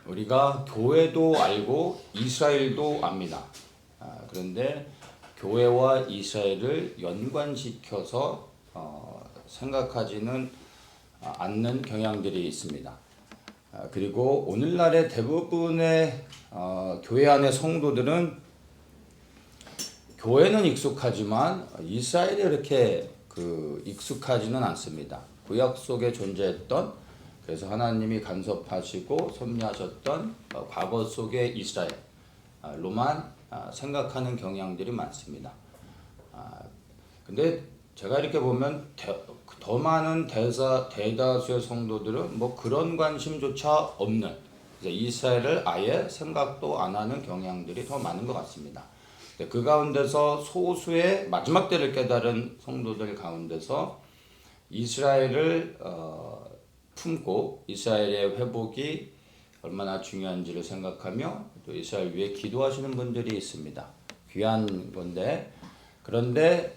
우리가 교회도 알고 이스라엘도 압니다. 그런데 교회와 이스라엘을 연관시켜서 생각하지는 않는 경향들이 있습니다. 그리고 오늘날의 대부분의 교회 안의 성도들은 교회는 익숙하지만 이스라엘이 이렇게 익숙하지는 않습니다. 구약 속에 존재했던, 그래서 하나님이 간섭하시고 섭리하셨던 과거 속의 이스라엘로만 생각하는 경향들이 많습니다. 근데 제가 이렇게 보면 더 많은 대다수의 성도들은 뭐 그런 관심조차 없는, 이스라엘을 아예 생각도 안 하는 경향들이 더 많은 것 같습니다. 그 가운데서 소수의 마지막 때를 깨달은 성도들 가운데서 이스라엘을 품고 이스라엘의 회복이 얼마나 중요한지를 생각하며 또 이스라엘 위해 기도하시는 분들이 있습니다. 귀한 건데, 그런데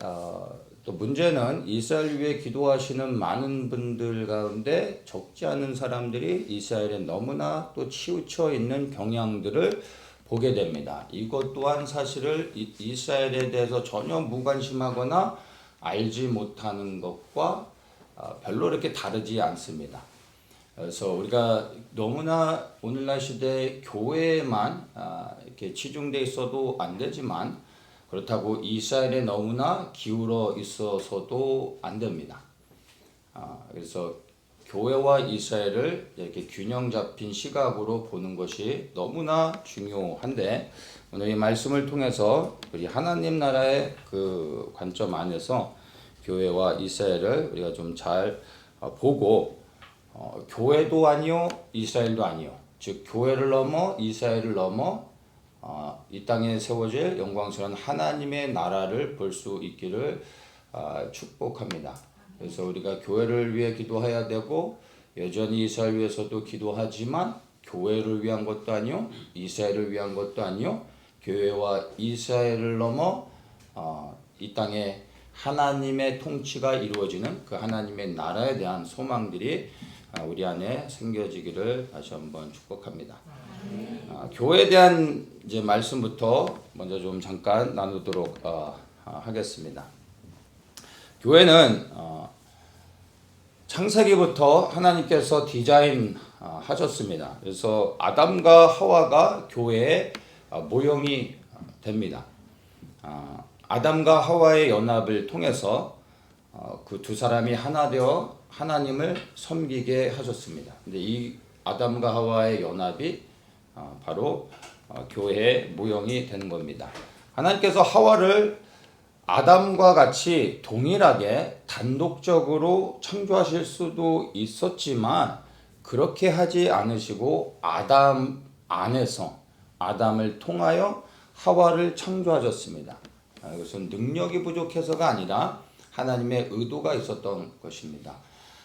또 문제는 이스라엘 위해 기도하시는 많은 분들 가운데 적지 않은 사람들이 이스라엘에 너무나 또 치우쳐 있는 경향들을 보게 됩니다. 이것 또한 사실을 이스라엘에 대해서 전혀 무관심하거나 알지 못하는 것과 별로 이렇게 다르지 않습니다. 그래서 우리가 너무나 오늘날 시대에 교회에만 이렇게 치중돼 있어도 안 되지만, 그렇다고 이스라엘에 너무나 기울어 있어서도 안 됩니다. 그래서 교회와 이스라엘을 이렇게 균형 잡힌 시각으로 보는 것이 너무나 중요한데, 오늘 이 말씀을 통해서 우리 하나님 나라의 그 관점 안에서 교회와 이스라엘을 우리가 좀 잘 보고, 교회도 아니요 이스라엘도 아니요, 즉 교회를 넘어 이스라엘을 넘어 이 땅에 세워질 영광스러운 하나님의 나라를 볼 수 있기를 축복합니다. 그래서 우리가 교회를 위해 기도해야 되고, 여전히 이스라엘 위해서도 기도하지만 교회를 위한 것도 아니요 이스라엘을 위한 것도 아니요, 교회와 이스라엘을 넘어 이 땅에 하나님의 통치가 이루어지는 그 하나님의 나라에 대한 소망들이 우리 안에 생겨지기를 다시 한번 축복합니다. 교회에 대한 이제 말씀부터 먼저 좀 잠깐 나누도록 하겠습니다. 교회는 창세기부터 하나님께서 디자인하셨습니다. 그래서 아담과 하와가 교회의 모형이 됩니다. 아담과 하와의 연합을 통해서 그 두 사람이 하나 되어 하나님을 섬기게 하셨습니다. 근데 이 아담과 하와의 연합이 바로 교회의 모형이 되는 겁니다. 하나님께서 하와를 아담과 같이 동일하게 단독적으로 창조하실 수도 있었지만, 그렇게 하지 않으시고 아담 안에서 아담을 통하여 하와를 창조하셨습니다. 이것은 능력이 부족해서가 아니라 하나님의 의도가 있었던 것입니다.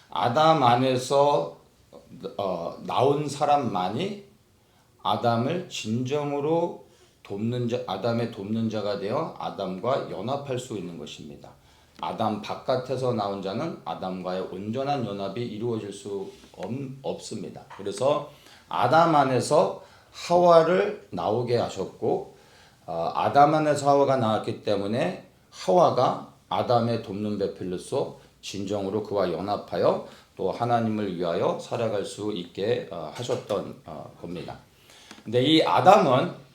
아담 안에서 나온 사람만이 아담을 진정으로 아담의 돕는 자가 되어 아담과 연합할 수 있는 것입니다. 아담 바깥에서 나온 자는 아담과의 온전한 연합이 이루어질 수 없습니다. 그래서 아담 안에서 하와를 나오게 하셨고, 아담 안에서 하와가 나왔기 때문에 하와가 아담의 돕는 배필로서 진정으로 그와 연합하여 또 하나님을 위하여 살아갈 수 있게 하셨던 겁니다. 근데 이 아담은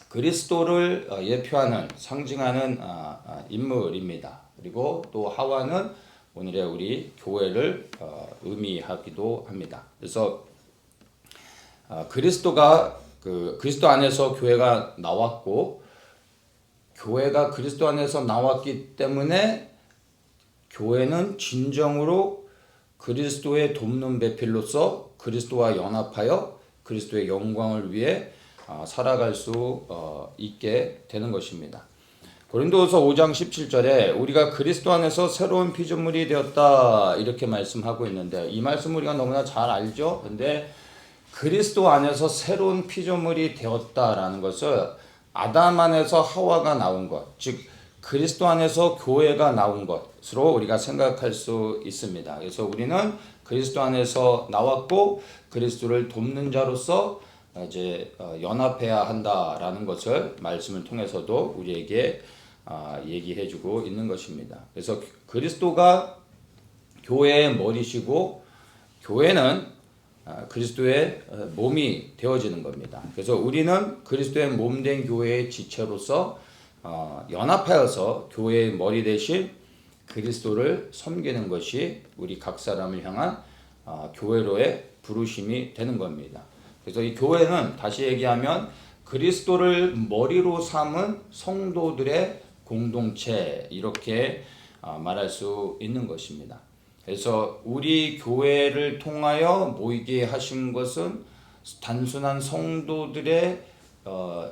그리스도를 예표하는, 상징하는 인물입니다. 그리고 또 하와는 오늘의 우리 교회를 의미하기도 합니다. 그래서 그리스도 안에서 교회가 나왔고, 교회가 그리스도 안에서 나왔기 때문에 교회는 진정으로 그리스도의 돕는 배필로서 그리스도와 연합하여 그리스도의 영광을 위해 살아갈 수 있게 되는 것입니다. 고린도후서 5장 17절에 우리가 그리스도 안에서 새로운 피조물이 되었다 이렇게 말씀하고 있는데, 이 말씀 우리가 너무나 잘 알죠. 근데 그리스도 안에서 새로운 피조물이 되었다라는 것을 아담 안에서 하와가 나온 것, 즉 그리스도 안에서 교회가 나온 것, 것으로 우리가 생각할 수 있습니다. 그래서 우리는 그리스도 안에서 나왔고 그리스도를 돕는 자로서 이제 연합해야 한다라는 것을 말씀을 통해서도 우리에게 얘기해주고 있는 것입니다. 그래서 그리스도가 교회의 머리시고 교회는 그리스도의 몸이 되어지는 겁니다. 그래서 우리는 그리스도의 몸된 교회의 지체로서 연합하여서 교회의 머리 대신 그리스도를 섬기는 것이 우리 각 사람을 향한 교회로의 부르심이 되는 겁니다. 그래서 이 교회는 다시 얘기하면 그리스도를 머리로 삼은 성도들의 공동체 이렇게 말할 수 있는 것입니다. 그래서 우리 교회를 통하여 모이게 하신 것은 단순한 성도들의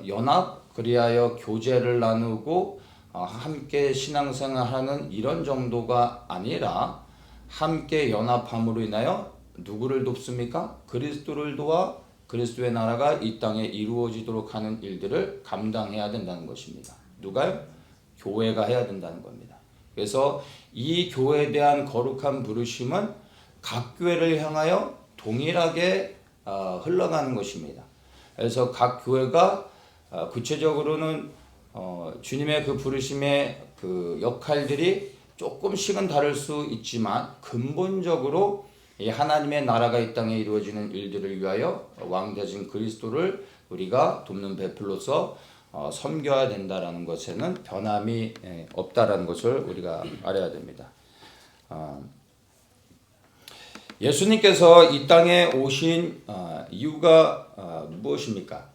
연합, 그리하여 교제를 나누고 함께 신앙생활하는 이런 정도가 아니라 함께 연합함으로 인하여 누구를 돕습니까? 그리스도를 도와 그리스도의 나라가 이 땅에 이루어지도록 하는 일들을 감당해야 된다는 것입니다. 누가요? 교회가 해야 된다는 겁니다. 그래서 이 교회에 대한 거룩한 부르심은 각 교회를 향하여 동일하게 흘러가는 것입니다. 그래서 각 교회가 구체적으로는 주님의 그 부르심의 그 역할들이 조금씩은 다를 수 있지만 근본적으로 이 하나님의 나라가 이 땅에 이루어지는 일들을 위하여 왕되신 그리스도를 우리가 돕는 배필로서 섬겨야 된다라는 것에는 변함이 없다라는 것을 우리가 알아야 됩니다. 예수님께서 이 땅에 오신 이유가 무엇입니까?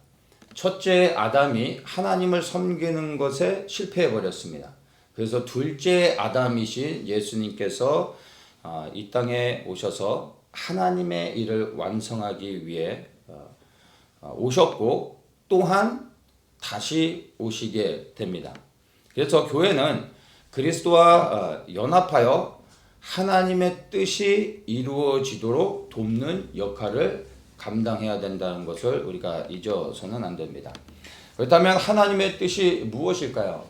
첫째 아담이 하나님을 섬기는 것에 실패해 버렸습니다. 그래서 둘째 아담이신 예수님께서 이 땅에 오셔서 하나님의 일을 완성하기 위해 오셨고 또한 다시 오시게 됩니다. 그래서 교회는 그리스도와 연합하여 하나님의 뜻이 이루어지도록 돕는 역할을 감당해야 된다는 것을 우리가 잊어서는 안 됩니다. 그렇다면 하나님의 뜻이 무엇일까요?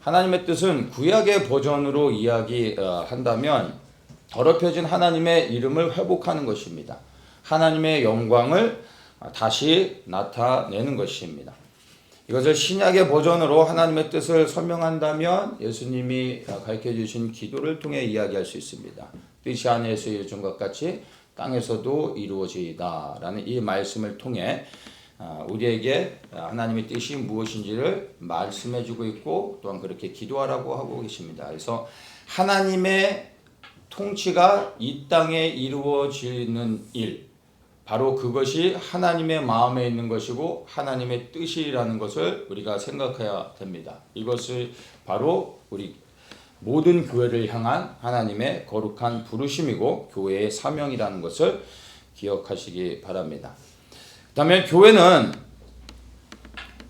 하나님의 뜻은 구약의 버전으로 이야기한다면 더럽혀진 하나님의 이름을 회복하는 것입니다. 하나님의 영광을 다시 나타내는 것입니다. 이것을 신약의 버전으로 하나님의 뜻을 설명한다면 예수님이 가르쳐 주신 기도를 통해 이야기할 수 있습니다. 뜻이 하늘에서 이루어진 것 같이 땅에서도 이루어지이다 라는 이 말씀을 통해 우리에게 하나님의 뜻이 무엇인지를 말씀해 주고 있고 또한 그렇게 기도하라고 하고 계십니다. 그래서 하나님의 통치가 이 땅에 이루어지는 일, 바로 그것이 하나님의 마음에 있는 것이고 하나님의 뜻이라는 것을 우리가 생각해야 됩니다. 이것이 바로 우리 모든 교회를 향한 하나님의 거룩한 부르심이고 교회의 사명이라는 것을 기억하시기 바랍니다. 그다음에 교회는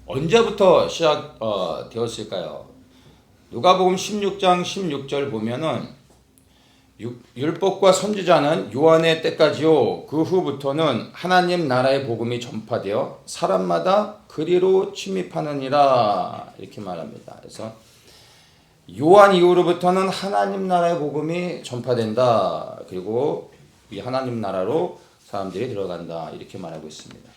언제부터 시작되었을까요? 누가복음 16장 16절 보면은 율법과 선지자는 요한의 때까지요. 그 후부터는 하나님 나라의 복음이 전파되어 사람마다 그리로 침입하느니라 이렇게 말합니다. 그래서 요한 이후로부터는 하나님 나라의 복음이 전파된다. 그리고 이 하나님 나라로 사람들이 들어간다. 이렇게 말하고 있습니다.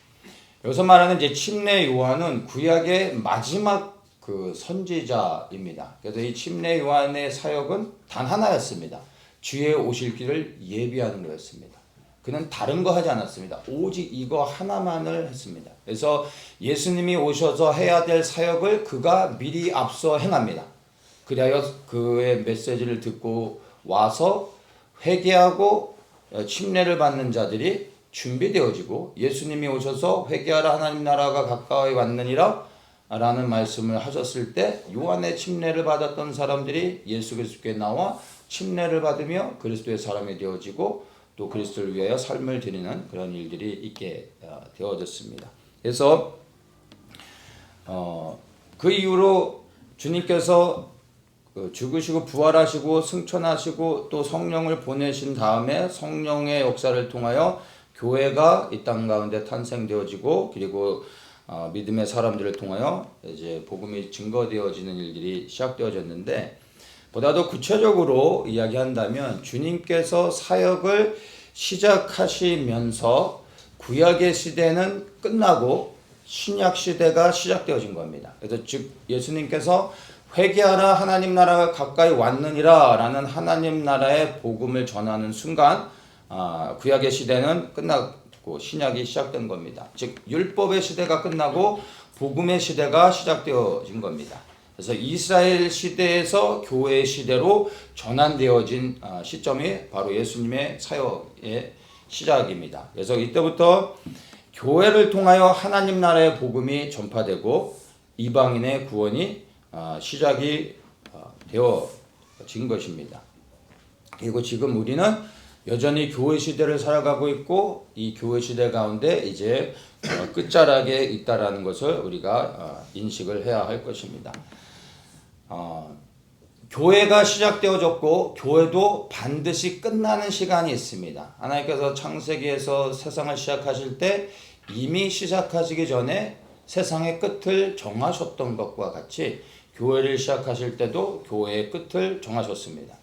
여기서 말하는 이제 침례 요한은 구약의 마지막 그 선지자입니다. 그래서 이 침례 요한의 사역은 단 하나였습니다. 주의 오실 길을 예비하는 거였습니다. 그는 다른 거 하지 않았습니다. 오직 이거 하나만을 했습니다. 그래서 예수님이 오셔서 해야 될 사역을 그가 미리 앞서 행합니다. 그리하여 그의 메시지를 듣고 와서 회개하고 침례를 받는 자들이 준비되어지고 예수님이 오셔서 회개하라 하나님 나라가 가까이 왔느니라 라는 말씀을 하셨을 때 요한의 침례를 받았던 사람들이 예수 그리스도께 나와 침례를 받으며 그리스도의 사람이 되어지고 또 그리스도를 위하여 삶을 드리는 그런 일들이 있게 되어졌습니다. 그래서 그 이후로 주님께서 죽으시고 부활하시고 승천하시고 또 성령을 보내신 다음에 성령의 역사를 통하여 교회가 이 땅 가운데 탄생되어지고 그리고 믿음의 사람들을 통하여 이제 복음이 증거되어지는 일들이 시작되어졌는데 보다도 구체적으로 이야기한다면 주님께서 사역을 시작하시면서 구약의 시대는 끝나고 신약 시대가 시작되어진 겁니다. 그래서 즉 예수님께서 회개하라 하나님 나라가 가까이 왔느니라 라는 하나님 나라의 복음을 전하는 순간 구약의 시대는 끝나고 신약이 시작된 겁니다. 즉 율법의 시대가 끝나고 복음의 시대가 시작되어진 겁니다. 그래서 이스라엘 시대에서 교회 시대로 전환되어진 시점이 바로 예수님의 사역의 시작입니다. 그래서 이때부터 교회를 통하여 하나님 나라의 복음이 전파되고 이방인의 구원이 시작이 되어진 것입니다. 그리고 지금 우리는 여전히 교회 시대를 살아가고 있고 이 교회 시대 가운데 이제 끝자락에 있다라는 것을 우리가 인식을 해야 할 것입니다. 교회가 시작되어졌고 교회도 반드시 끝나는 시간이 있습니다. 하나님께서 창세기에서 세상을 시작하실 때 이미 시작하시기 전에 세상의 끝을 정하셨던 것과 같이 교회를 시작하실 때도 교회의 끝을 정하셨습니다.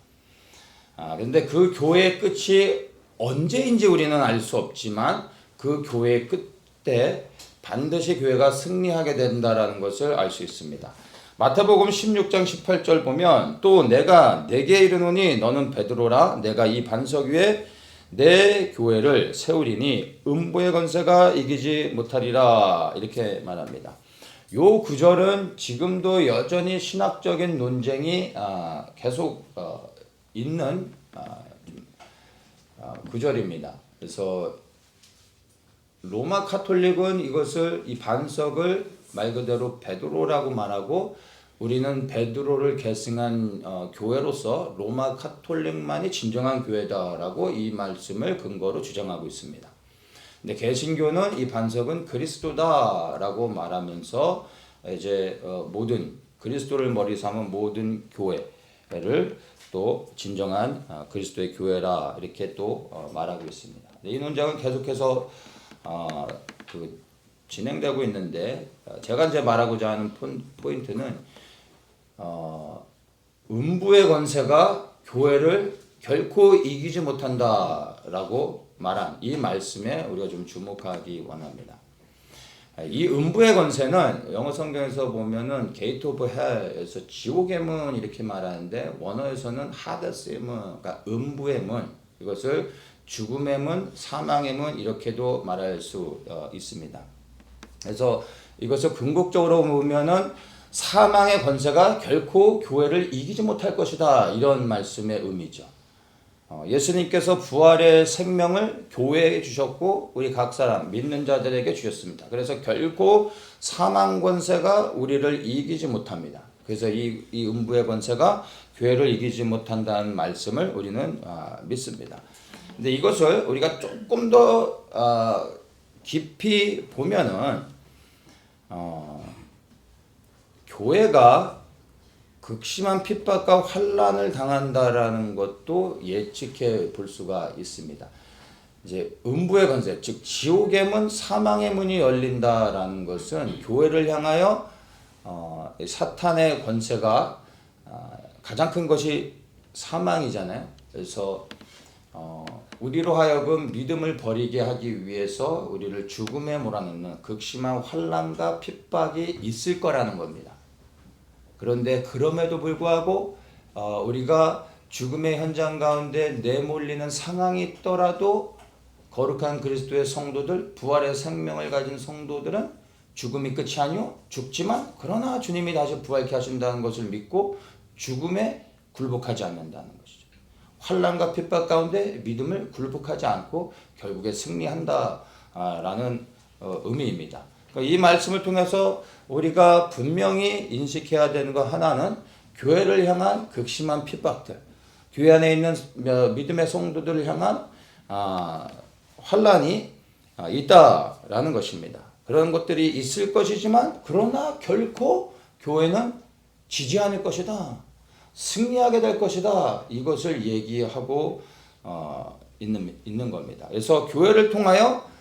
그런데 그 교회의 끝이 언제인지 우리는 알 수 없지만 그 교회의 끝에 반드시 교회가 승리하게 된다라는 것을 알 수 있습니다. 마태복음 16장 18절 보면 또 내가 네게 이르노니 너는 베드로라 내가 이 반석 위에 내 교회를 세우리니 음부의 권세가 이기지 못하리라 이렇게 말합니다. 요 구절은 지금도 여전히 신학적인 논쟁이 계속 있는 구절입니다. 그래서 로마 카톨릭은 이것을 이 반석을 말 그대로 베드로라고 말하고 우리는 베드로를 계승한 교회로서 로마 카톨릭만이 진정한 교회다라고 이 말씀을 근거로 주장하고 있습니다. 근데 개신교는 이 반석은 그리스도다라고 말하면서 이제 모든 그리스도를 머리 삼은 모든 교회를 또 진정한 그리스도의 교회라 이렇게 또 말하고 있습니다. 이 논쟁은 계속해서 진행되고 있는데 제가 이제 말하고자 하는 포인트는 음부의 권세가 교회를 결코 이기지 못한다라고 말한 이 말씀에 우리가 좀 주목하기 원합니다. 이 음부의 권세는 영어 성경에서 보면은 게이트 오브 헬에서 지옥의 문 이렇게 말하는데 원어에서는 하데스의 문, 그러니까 음부의 문, 이것을 죽음의 문, 사망의 문 이렇게도 말할 수 있습니다. 그래서 이것을 궁극적으로 보면은 사망의 권세가 결코 교회를 이기지 못할 것이다 이런 말씀의 의미죠. 예수님께서 부활의 생명을 교회에 주셨고 우리 각 사람 믿는 자들에게 주셨습니다. 그래서 결코 사망 권세가 우리를 이기지 못합니다. 그래서 이 음부의 권세가 교회를 이기지 못한다는 말씀을 우리는 믿습니다. 근데 이것을 우리가 조금 더 깊이 보면은 교회가 극심한 핍박과 환난을 당한다라는 것도 예측해 볼 수가 있습니다. 이제 음부의 권세, 즉 지옥의 문, 사망의 문이 열린다라는 것은 교회를 향하여 사탄의 권세가 가장 큰 것이 사망이잖아요. 그래서 우리로 하여금 믿음을 버리게 하기 위해서 우리를 죽음에 몰아넣는 극심한 환난과 핍박이 있을 거라는 겁니다. 그런데 그럼에도 불구하고 우리가 죽음의 현장 가운데 내몰리는 상황이 있더라도 거룩한 그리스도의 성도들, 부활의 생명을 가진 성도들은 죽음이 끝이 아니요 죽지만 그러나 주님이 다시 부활케 하신다는 것을 믿고 죽음에 굴복하지 않는다는 것이죠. 환난과 핍박 가운데 믿음을 굴복하지 않고 결국에 승리한다라는 의미입니다. 이 말씀을 통해서 우리가 분명히 인식해야 되는 것 하나는 교회를 향한 극심한 핍박들, 교회 안에 있는 믿음의 성도들을 향한 환난이 있다라는 것입니다. 그런 것들이 있을 것이지만 그러나 결코 교회는 지지 않을 것이다. 승리하게 될 것이다. 이것을 얘기하고 있는 겁니다. 그래서 교회를 통하여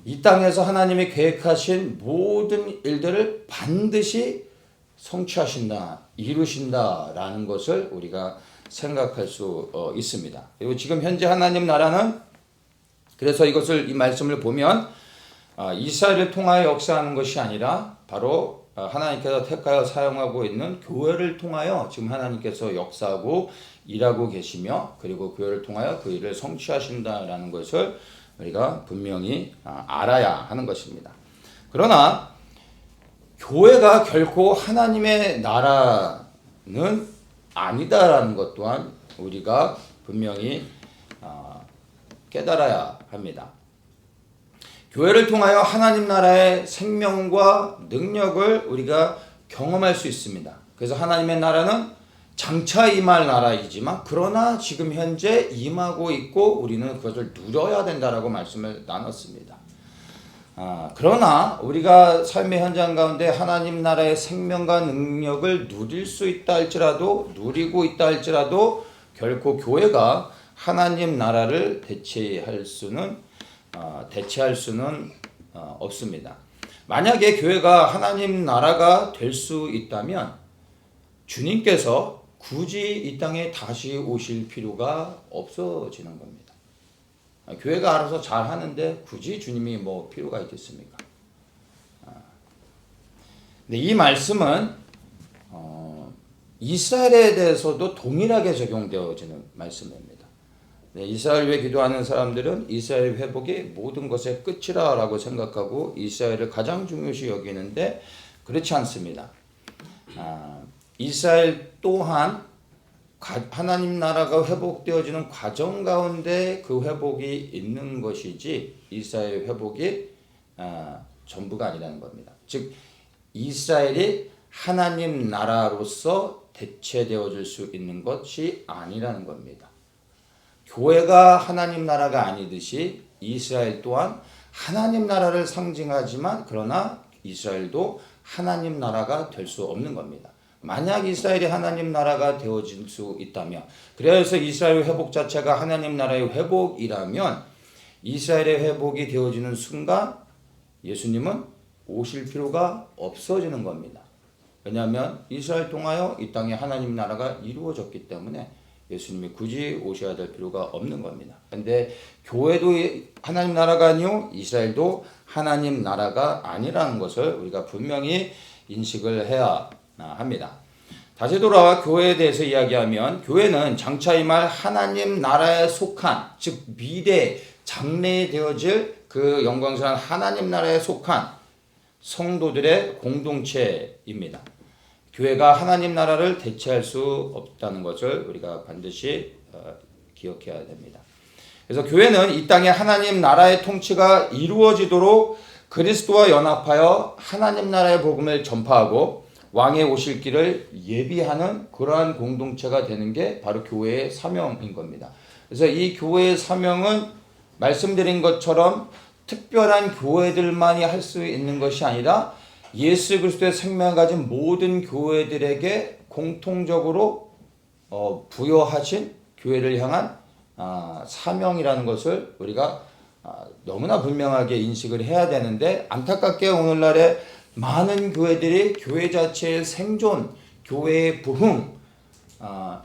이 땅에서 하나님이 계획하신 모든 일들을 반드시 성취하신다, 이루신다라는 것을 우리가 생각할 수 있습니다. 그리고 지금 현재 하나님 나라는 그래서 이 말씀을 보면 이스라엘을 통하여 역사하는 것이 아니라 바로 하나님께서 택하여 사용하고 있는 교회를 통하여 지금 하나님께서 역사하고 일하고 계시며 그리고 교회를 통하여 그 일을 성취하신다라는 것을 우리가 분명히 알아야 하는 것입니다. 그러나 교회가 결코 하나님의 나라는 아니다라는 것 또한 우리가 분명히 깨달아야 합니다. 교회를 통하여 하나님 나라의 생명과 능력을 우리가 경험할 수 있습니다. 그래서 하나님의 나라는 장차 임할 나라이지만 그러나 지금 현재 임하고 있고 우리는 그것을 누려야 된다라고 말씀을 나눴습니다. 그러나 우리가 삶의 현장 가운데 하나님 나라의 생명과 능력을 누릴 수 있다 할지라도 누리고 있다 할지라도 결코 교회가 하나님 나라를 대체할 수는 없습니다. 만약에 교회가 하나님 나라가 될 수 있다면 주님께서 굳이 이 땅에 다시 오실 필요가 없어지는 겁니다. 교회가 알아서 잘 하는데 굳이 주님이 뭐 필요가 있겠습니까? 근데 이 말씀은 이스라엘에 대해서도 동일하게 적용되어지는 말씀입니다. 이스라엘 위해 기도하는 사람들은 이스라엘 회복이 모든 것의 끝이라고 생각하고 이스라엘을 가장 중요시 여기는데 그렇지 않습니다. 이스라엘 또한 하나님 나라가 회복되어지는 과정 가운데 그 회복이 있는 것이지 이스라엘 회복이 전부가 아니라는 겁니다. 즉 이스라엘이 하나님 나라로서 대체되어질 수 있는 것이 아니라는 겁니다. 교회가 하나님 나라가 아니듯이 이스라엘 또한 하나님 나라를 상징하지만 그러나 이스라엘도 하나님 나라가 될 수 없는 겁니다. 만약 이스라엘이 하나님 나라가 되어질 수 있다면 그래서 이스라엘 회복 자체가 하나님 나라의 회복이라면 이스라엘의 회복이 되어지는 순간 예수님은 오실 필요가 없어지는 겁니다. 왜냐하면 이스라엘 통하여 이 땅에 하나님 나라가 이루어졌기 때문에 예수님이 굳이 오셔야 될 필요가 없는 겁니다. 그런데 교회도 하나님 나라가 아니요 이스라엘도 하나님 나라가 아니라는 것을 우리가 분명히 인식을 해야 합니다. 다시 돌아와 교회에 대해서 이야기하면 교회는 장차 임할 하나님 나라에 속한 즉 미래 장래에 되어질 그 영광스러운 하나님 나라에 속한 성도들의 공동체입니다. 교회가 하나님 나라를 대체할 수 없다는 것을 우리가 반드시 기억해야 됩니다. 그래서 교회는 이 땅에 하나님 나라의 통치가 이루어지도록 그리스도와 연합하여 하나님 나라의 복음을 전파하고 왕의 오실 길을 예비하는 그러한 공동체가 되는 게 바로 교회의 사명인 겁니다. 그래서 이 교회의 사명은 말씀드린 것처럼 특별한 교회들만이 할 수 있는 것이 아니라 예수 그리스도의 생명을 가진 모든 교회들에게 공통적으로 부여하신 교회를 향한 사명이라는 것을 우리가 너무나 분명하게 인식을 해야 되는데 안타깝게 오늘날에 많은 교회들이 교회 자체의 생존, 교회의 부흥,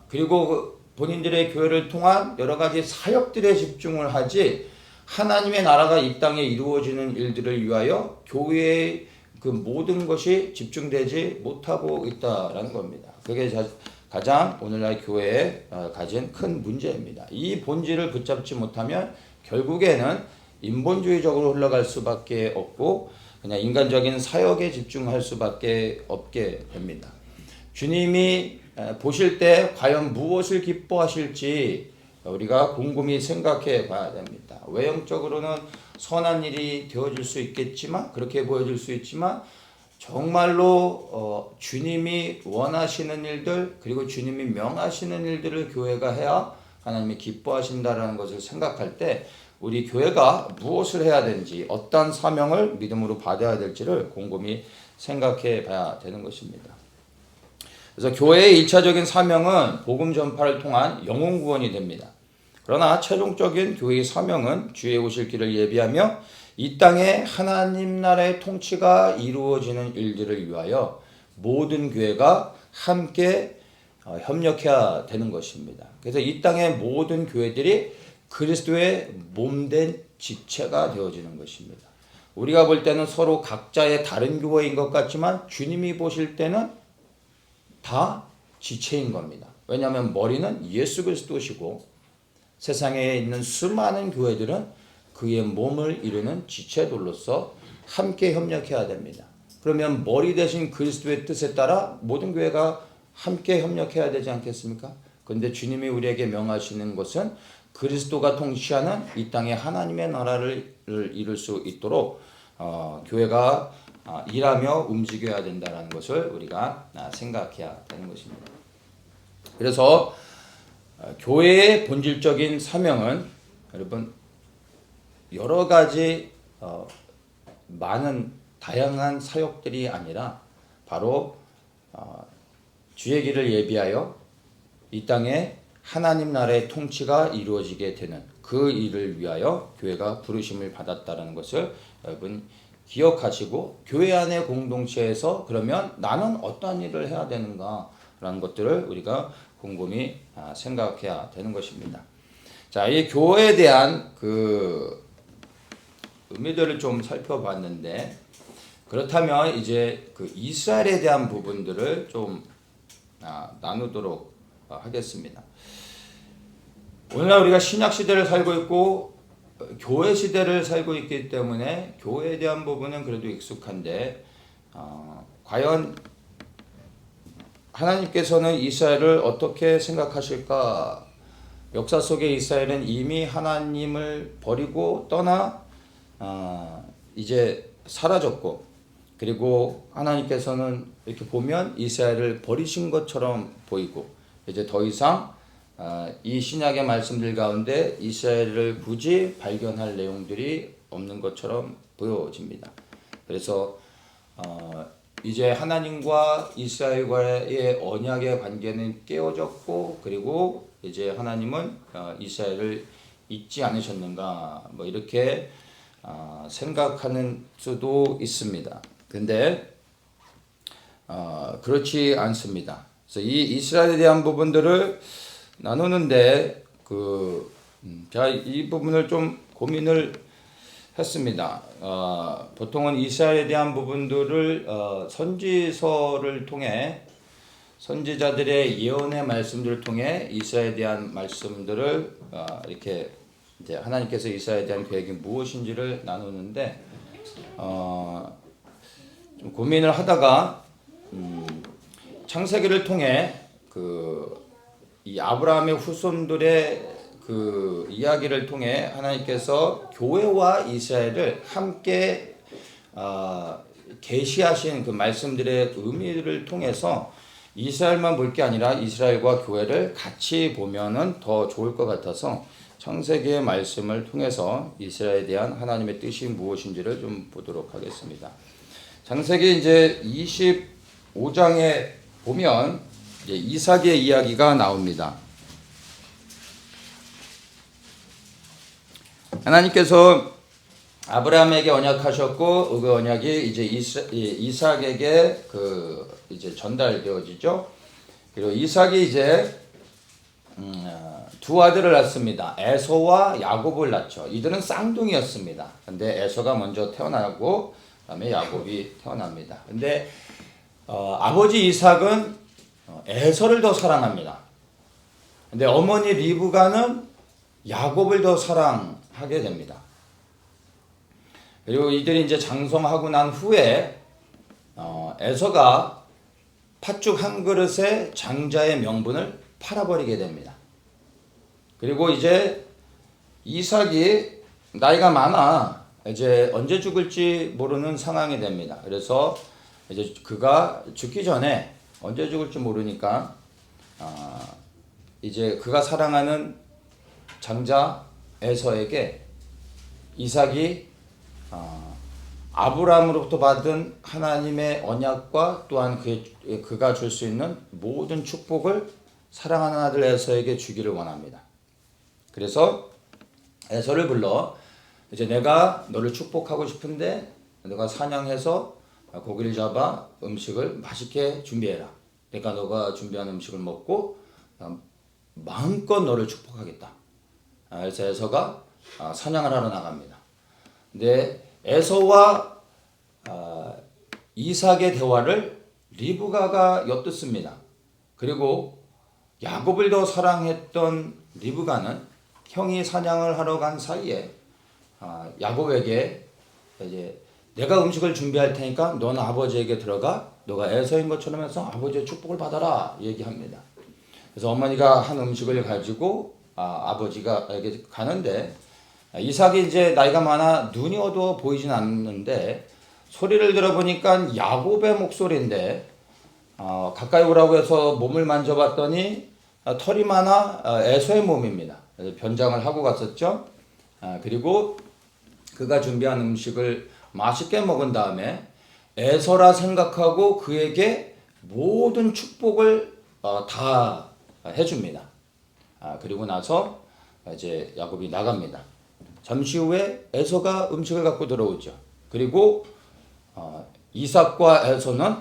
그리고 본인들의 교회를 통한 여러 가지 사역들에 집중을 하지 하나님의 나라가 이 땅에 이루어지는 일들을 위하여 교회의 그 모든 것이 집중되지 못하고 있다라는 겁니다. 그게 가장 오늘날 교회에 가진 큰 문제입니다. 이 본질을 붙잡지 못하면 결국에는 인본주의적으로 흘러갈 수밖에 없고 그냥 인간적인 사역에 집중할 수밖에 없게 됩니다. 주님이 보실 때 과연 무엇을 기뻐하실지 우리가 곰곰이 생각해 봐야 됩니다. 외형적으로는 선한 일이 되어질 수 있겠지만 그렇게 보여질 수 있지만 정말로 주님이 원하시는 일들 그리고 주님이 명하시는 일들을 교회가 해야 하나님이 기뻐하신다라는 것을 생각할 때 우리 교회가 무엇을 해야 되는지 어떤 사명을 믿음으로 받아야 될지를 곰곰이 생각해 봐야 되는 것입니다. 그래서 교회의 1차적인 사명은 복음 전파를 통한 영혼 구원이 됩니다. 그러나 최종적인 교회의 사명은 주의 오실 길을 예비하며 이 땅에 하나님 나라의 통치가 이루어지는 일들을 위하여 모든 교회가 함께 협력해야 되는 것입니다. 그래서 이 땅의 모든 교회들이 그리스도의 몸된 지체가 되어지는 것입니다. 우리가 볼 때는 서로 각자의 다른 교회인 것 같지만 주님이 보실 때는 다 지체인 겁니다. 왜냐하면 머리는 예수 그리스도시고 세상에 있는 수많은 교회들은 그의 몸을 이루는 지체들로서 함께 협력해야 됩니다. 그러면 머리 대신 그리스도의 뜻에 따라 모든 교회가 함께 협력해야 되지 않겠습니까? 그런데 주님이 우리에게 명하시는 것은 그리스도가 통치하는 이 땅에 하나님의 나라를 이룰 수 있도록 교회가 일하며 움직여야 된다는 것을 우리가 생각해야 되는 것입니다. 그래서 교회의 본질적인 사명은 여러분 여러 가지 많은 다양한 사역들이 아니라 바로 주의 길을 예비하여 이 땅에 하나님 나라의 통치가 이루어지게 되는 그 일을 위하여 교회가 부르심을 받았다는 것을 여러분 기억하시고 교회 안의 공동체에서 그러면 나는 어떤 일을 해야 되는가라는 것들을 우리가 곰곰이 생각해야 되는 것입니다. 자, 이 교회에 대한 그 의미들을 좀 살펴봤는데 그렇다면 이제 그 이스라엘에 대한 부분들을 좀 나누도록 하겠습니다. 오늘날 우리가 신약 시대를 살고 있고 교회 시대를 살고 있기 때문에 교회에 대한 부분은 그래도 익숙한데 과연 하나님께서는 이스라엘을 어떻게 생각하실까? 역사 속에 이스라엘은 이미 하나님을 버리고 떠나 이제 사라졌고 그리고 하나님께서는 이렇게 보면 이스라엘을 버리신 것처럼 보이고 이제 더 이상 이 신약의 말씀들 가운데 이스라엘을 굳이 발견할 내용들이 없는 것처럼 보여집니다. 그래서 이제 하나님과 이스라엘과의 언약의 관계는 깨어졌고 그리고 이제 하나님은 이스라엘을 잊지 않으셨는가 뭐 이렇게 생각하는 수도 있습니다. 근데 그렇지 않습니다. 그래서 이 이스라엘에 대한 부분들을 나누는데 제가 이 부분을 좀 고민을 했습니다. 보통은 이스라엘에 대한 부분들을 선지서를 통해 선지자들의 예언의 말씀들을 통해 이스라엘에 대한 말씀들을 이렇게 이제 하나님께서 이스라엘에 대한 계획이 무엇인지를 나누는데 좀 고민을 하다가 창세기를 통해 이 아브라함의 후손들의 그 이야기를 통해 하나님께서 교회와 이스라엘을 함께 계시하신 그 말씀들의 의미를 통해서 이스라엘만 볼 게 아니라 이스라엘과 교회를 같이 보면은 더 좋을 것 같아서 창세기의 말씀을 통해서 이스라엘에 대한 하나님의 뜻이 무엇인지를 좀 보도록 하겠습니다. 창세기 이제 25장에 보면 이제 이삭의 이야기가 나옵니다. 하나님께서 아브라함에게 언약하셨고 그 언약이 이제 이삭에게 이제 전달되어지죠. 그리고 이삭이 이제 두 아들을 낳습니다. 에서와 야곱을 낳죠. 이들은 쌍둥이였습니다. 근데 에서가 먼저 태어나고 그다음에 야곱이 태어납니다. 근데 아버지 이삭은 에서를 더 사랑합니다. 근데 어머니 리브가는 야곱을 더 사랑하게 됩니다. 그리고 이들이 이제 장성하고 난 후에 에서가 팥죽 한 그릇에 장자의 명분을 팔아버리게 됩니다. 그리고 이제 이삭이 나이가 많아 이제 언제 죽을지 모르는 상황이 됩니다. 그래서 이제 그가 죽기 전에 언제 죽을지 모르니까 이제 그가 사랑하는 장자 에서에게 이삭이 아브라함으로부터 받은 하나님의 언약과 또한 그가 줄 수 있는 모든 축복을 사랑하는 아들 에서에게 주기를 원합니다. 그래서 에서를 불러 이제 내가 너를 축복하고 싶은데 너가 사냥해서 고기를 잡아 음식을 맛있게 준비해라. 그러니까 너가 준비한 음식을 먹고 마음껏 너를 축복하겠다. 그래서 에서가 사냥을 하러 나갑니다. 근데 에서와 이삭의 대화를 리브가가 엿듣습니다. 그리고 야곱을 더 사랑했던 리브가는 형이 사냥을 하러 간 사이에 야곱에게 이제 내가 음식을 준비할 테니까 너는 아버지에게 들어가 너가 에서인 것처럼 해서 아버지의 축복을 받아라 얘기합니다. 그래서 어머니가 한 음식을 가지고 아버지가에게 가는데 이삭이 이제 나이가 많아 눈이 어두워 보이진 않는데 소리를 들어보니까 야곱의 목소리인데 가까이 오라고 해서 몸을 만져봤더니 털이 많아 에서의 몸입니다. 그래서 변장을 하고 갔었죠. 그리고 그가 준비한 음식을 맛있게 먹은 다음에 에서라 생각하고 그에게 모든 축복을 다 해줍니다. 그리고 나서 이제 야곱이 나갑니다. 잠시 후에 에서가 음식을 갖고 들어오죠. 그리고 이삭과 에서는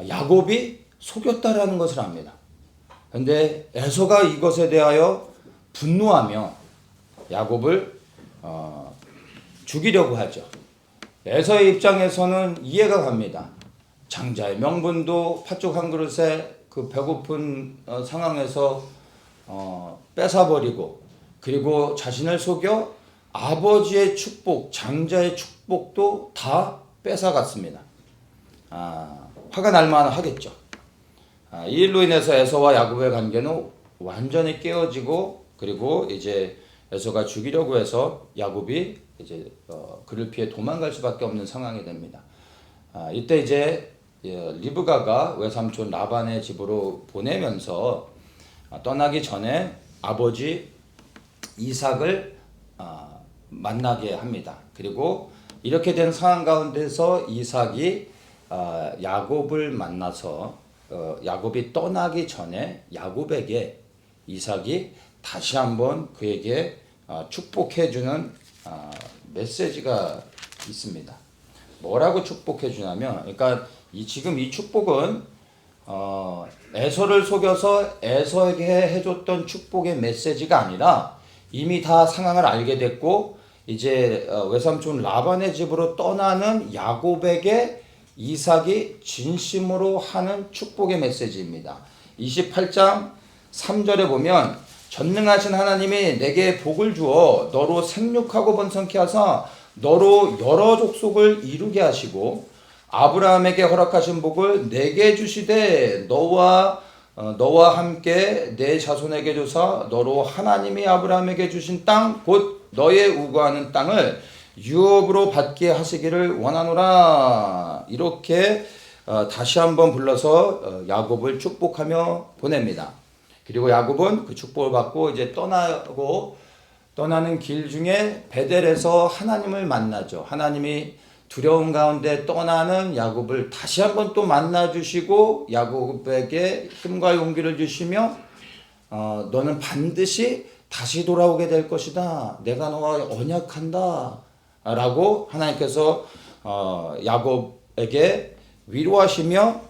야곱이 속였다라는 것을 압니다. 그런데 에서가 이것에 대하여 분노하며 야곱을 죽이려고 하죠. 에서의 입장에서는 이해가 갑니다. 장자의 명분도 팥죽 한 그릇에 그 배고픈 상황에서 뺏어버리고 그리고 자신을 속여 아버지의 축복, 장자의 축복도 다 뺏어갔습니다. 화가 날 만하겠죠. 이 일로 인해서 에서와 야곱의 관계는 완전히 깨어지고 그리고 이제 에서가 죽이려고 해서 야곱이 이제 그를 피해 도망갈 수밖에 없는 상황이 됩니다. 이때 이제 리브가가 외삼촌 라반의 집으로 보내면서 떠나기 전에 아버지 이삭을 만나게 합니다. 그리고 이렇게 된 상황 가운데서 이삭이 야곱을 만나서 야곱이 떠나기 전에 야곱에게 이삭이 다시 한번 그에게 축복해주는 메시지가 있습니다. 뭐라고 축복해주냐면, 그러니까 지금 이 축복은 에서를 속여서 에서에게 해줬던 축복의 메시지가 아니라 이미 다 상황을 알게 됐고 이제 외삼촌 라반의 집으로 떠나는 야곱에게 이삭이 진심으로 하는 축복의 메시지입니다. 28장 3절에 보면 전능하신 하나님이 내게 복을 주어 너로 생육하고 번성케 하사 너로 여러 족속을 이루게 하시고 아브라함에게 허락하신 복을 내게 주시되 너와 함께 내 자손에게 주사 너로 하나님이 아브라함에게 주신 땅 곧 너의 우거하는 땅을 유업으로 받게 하시기를 원하노라. 이렇게 다시 한번 불러서 야곱을 축복하며 보냅니다. 그리고 야곱은 그 축복을 받고 이제 떠나는 길 중에 베델에서 하나님을 만나죠. 하나님이 두려움 가운데 떠나는 야곱을 다시 한번 또 만나 주시고 야곱에게 힘과 용기를 주시며 너는 반드시 다시 돌아오게 될 것이다. 내가 너와 언약한다. 라고 하나님께서 야곱에게 위로하시며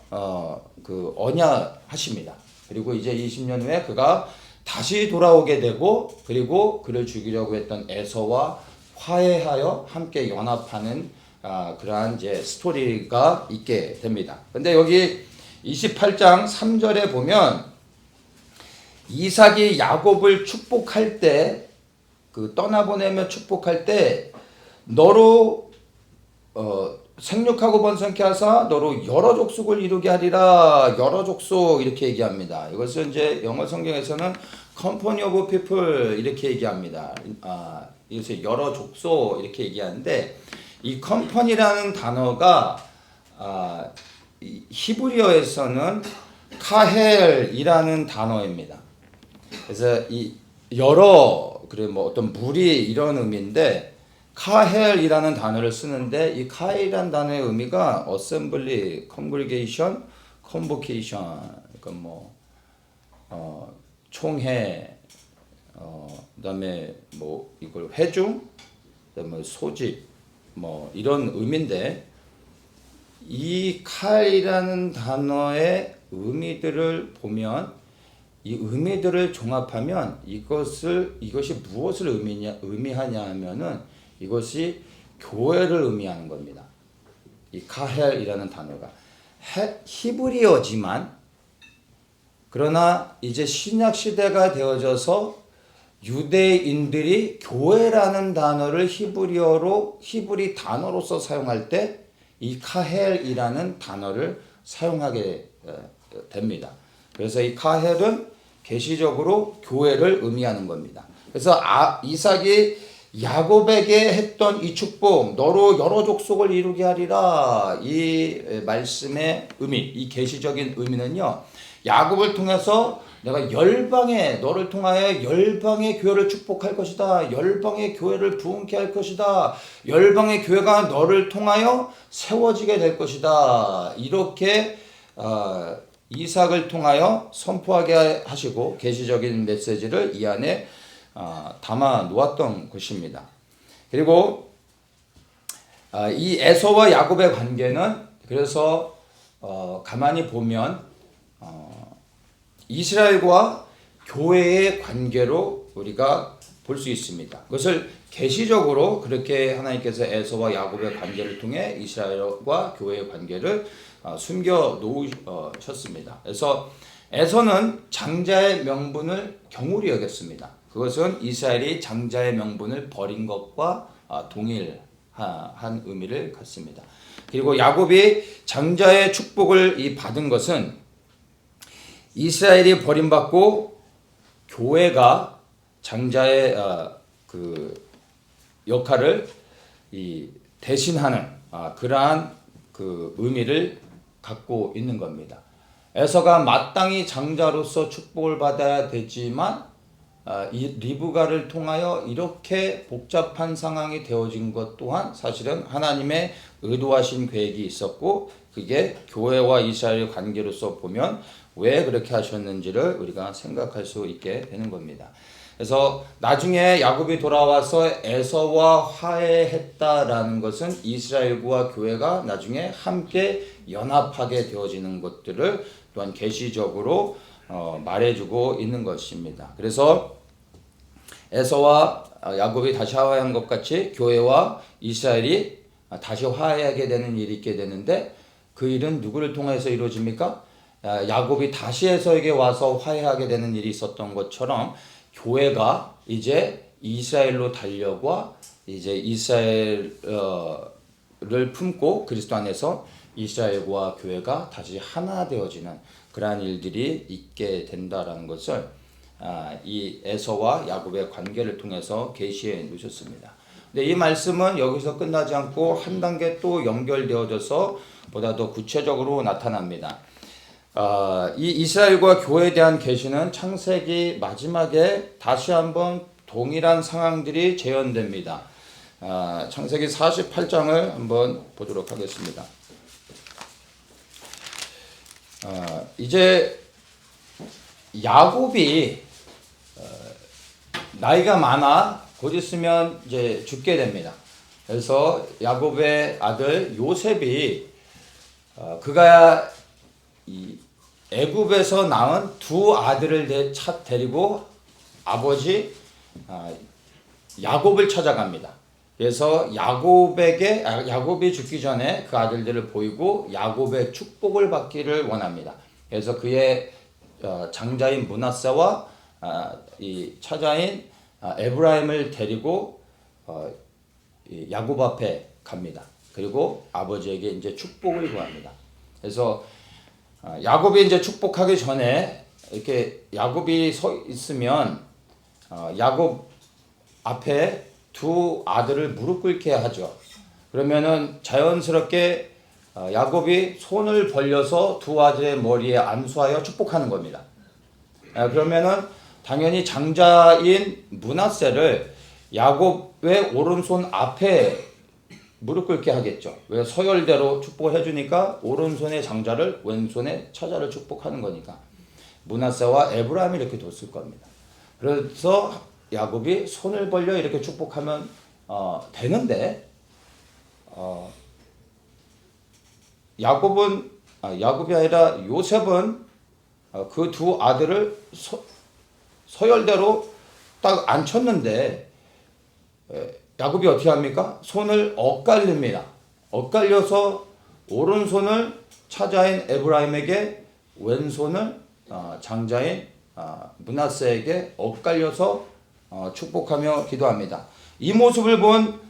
그 언약하십니다. 그리고 이제 20년 후에 그가 다시 돌아오게 되고 그리고 그를 죽이려고 했던 에서와 화해하여 함께 연합하는 그러한 이제 스토리가 있게 됩니다. 근데 여기 28장 3절에 보면 이삭이 야곱을 축복할 때 그 떠나보내며 축복할 때 너로 생육하고 번성케 하사 너로 여러 족속을 이루게 하리라. 여러 족속 이렇게 얘기합니다. 이것은 이제 영어 성경에서는 company of people 이렇게 얘기합니다. 이것을 여러 족속 이렇게 얘기하는데 이 company라는 단어가 히브리어에서는 카헬이라는 단어입니다. 그래서 이 여러 그리고 뭐 어떤 무리 이런 의미인데 카헬이라는 단어를 쓰는데 이 카헬이라는 단어의 의미가 assembly, congregation, convocation, 그러니까 뭐 총회, 그다음에 뭐 이걸 회중, 그다음에 소집, 뭐 이런 의미인데 이 칼이라는 단어의 의미들을 보면 이 의미들을 종합하면 이것이 무엇을 의미하냐 하면은 이것이 교회를 의미하는 겁니다. 이 카헬이라는 단어가 히브리어지만 그러나 이제 신약 시대가 되어져서 유대인들이 교회라는 단어를 히브리 단어로서 사용할 때 이 카헬이라는 단어를 사용하게 됩니다. 그래서 이 카헬은 계시적으로 교회를 의미하는 겁니다. 그래서 이삭이 야곱에게 했던 이 축복, 너로 여러 족속을 이루게 하리라, 이 말씀의 의미, 이 계시적인 의미는요, 야곱을 통해서 내가 너를 통하여 열방의 교회를 축복할 것이다. 열방의 교회를 부흥케 할 것이다. 열방의 교회가 너를 통하여 세워지게 될 것이다. 이렇게 이삭을 통하여 선포하게 하시고 계시적인 메시지를 이 안에 담아 놓았던 것입니다. 그리고 이 에서와 야곱의 관계는 그래서 가만히 보면 이스라엘과 교회의 관계로 우리가 볼 수 있습니다. 그것을 계시적으로 그렇게 하나님께서 에서와 야곱의 관계를 통해 이스라엘과 교회의 관계를 숨겨 놓으셨습니다. 그래서 에서는 장자의 명분을 경홀히 여겼습니다. 그것은 이스라엘이 장자의 명분을 버린 것과 동일한 의미를 갖습니다. 그리고 야곱이 장자의 축복을 받은 것은 이스라엘이 버림받고 교회가 장자의 그 역할을 대신하는 그러한 그 의미를 갖고 있는 겁니다. 에서가 마땅히 장자로서 축복을 받아야 되지만 이 리브가를 통하여 이렇게 복잡한 상황이 되어진 것 또한 사실은 하나님의 의도하신 계획이 있었고 그게 교회와 이스라엘 관계로서 보면 왜 그렇게 하셨는지를 우리가 생각할 수 있게 되는 겁니다. 그래서 나중에 야곱이 돌아와서 에서와 화해했다라는 것은 이스라엘과 교회가 나중에 함께 연합하게 되어지는 것들을 또한 계시적으로 말해주고 있는 것입니다. 그래서 에서와 야곱이 다시 화해한 것 같이 교회와 이스라엘이 다시 화해하게 되는 일이 있게 되는데 그 일은 누구를 통해서 이루어집니까? 야곱이 다시 에서에게 와서 화해하게 되는 일이 있었던 것처럼 교회가 이제 이스라엘로 달려와 이제 이스라엘을 품고 그리스도 안에서 이스라엘과 교회가 다시 하나 되어지는 그러한 일들이 있게 된다라는 것을 이 에서와 야곱의 관계를 통해서 계시해 놓으셨습니다. 근데 이 말씀은 여기서 끝나지 않고 한 단계 또 연결되어져서 보다 더 구체적으로 나타납니다. 이 이스라엘과 교회에 대한 계시는 창세기 마지막에 다시 한번 동일한 상황들이 재현됩니다. 창세기 48장을 한번 보도록 하겠습니다. 이제 야곱이 나이가 많아 곧 있으면 이제 죽게 됩니다. 그래서 야곱의 아들 요셉이 그가 이 애굽에서 낳은 두 아들을 데리고 아버지 야곱을 찾아갑니다. 그래서 야곱이 죽기 전에 그 아들들을 보이고 야곱의 축복을 받기를 원합니다. 그래서 그의 장자인 므낫세와 이 차자인 에브라임을 데리고 야곱 앞에 갑니다. 그리고 아버지에게 이제 축복을 구합니다. 그래서 야곱이 이제 축복하기 전에 이렇게 야곱이 서 있으면 야곱 앞에 두 아들을 무릎 꿇게 하죠. 그러면은 자연스럽게 야곱이 손을 벌려서 두 아들의 머리에 안수하여 축복하는 겁니다. 그러면은 당연히 장자인 므낫세를 야곱의 오른손 앞에 무릎 꿇게 하겠죠. 왜 서열대로 축복을 해주니까 오른손의 장자를 왼손의 차자를 축복하는 거니까 므낫세와 에브라임이 이렇게 뒀을 겁니다. 그래서 야곱이 손을 벌려 이렇게 축복하면 되는데 야곱이 아니라 요셉은 그 두 아들을 서열대로 딱 앉혔는데 야곱이 어떻게 합니까? 손을 엇갈립니다. 엇갈려서 오른손을 차자인 에브라임에게 왼손을 장자인 므낫세에게 엇갈려서 축복하며 기도합니다. 이 모습을 본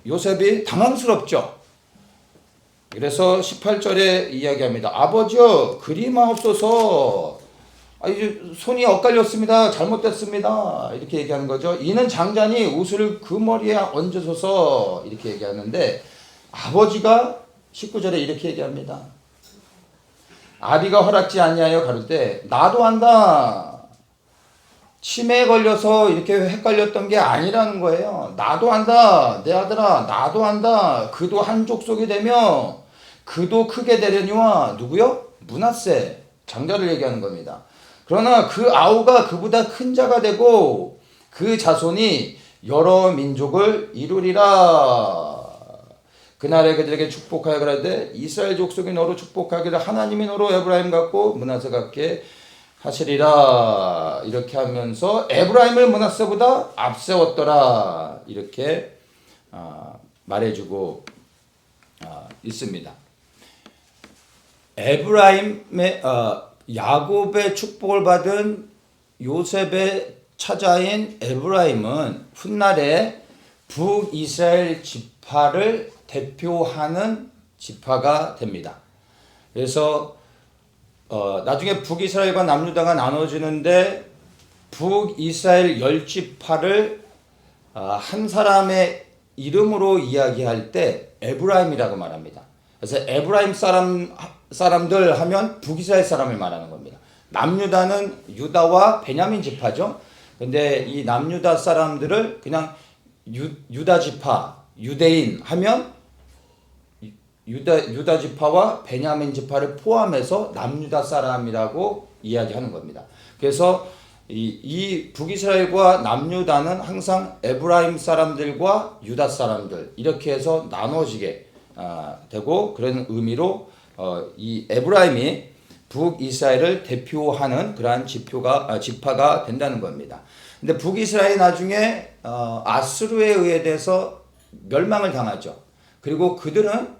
요셉이 당황스럽죠. 그래서 18절에 이야기합니다. 아버지여 그리마옵소서. 이제 손이 엇갈렸습니다. 잘못됐습니다. 이렇게 얘기하는 거죠. 이는 장자니 옷을 그 머리에 얹으소서 이렇게 얘기하는데 아버지가 19절에 이렇게 얘기합니다. 아비가 허락지 아니하여 가로되 나도 안다. 치매에 걸려서 이렇게 헷갈렸던 게 아니라는 거예요. 나도 안다. 내 아들아 나도 안다. 그도 한 족속이 되며 그도 크게 되려니와 누구요? 므낫세 장자를 얘기하는 겁니다. 그러나 그 아우가 그보다 큰 자가 되고 그 자손이 여러 민족을 이루리라. 그날에 그들에게 축복하여 그러되 이스라엘 족속이 너로 축복하기를 하나님이 너로 에브라임 같고 므낫세 같게 하시리라. 이렇게 하면서 에브라임을 므낫세보다 앞세웠더라. 이렇게 말해주고 있습니다. 에브라임의 야곱의 축복을 받은 요셉의 차자인 에브라임은 훗날에 북이스라엘 지파를 대표하는 지파가 됩니다. 그래서 나중에 북이스라엘과 남유다가 나눠지는데 북이스라엘 10지파를 한 사람의 이름으로 이야기할 때 에브라임이라고 말합니다. 그래서 에브라임 사람들 하면 북이스라엘 사람을 말하는 겁니다. 남유다는 유다와 베냐민 지파죠. 근데 이 남유다 사람들을 그냥 유다 지파, 유대인 하면 유다 지파와 베냐민 지파를 포함해서 남유다 사람이라고 이야기하는 겁니다. 그래서 이 북이스라엘과 남유다는 항상 에브라임 사람들과 유다 사람들 이렇게 해서 나눠지게 되고 그런 의미로 이 에브라임이 북이스라엘을 대표하는 그러한 지파가 된다는 겁니다. 근데 북이스라엘이 나중에 아수르에 의해서 멸망을 당하죠. 그리고 그들은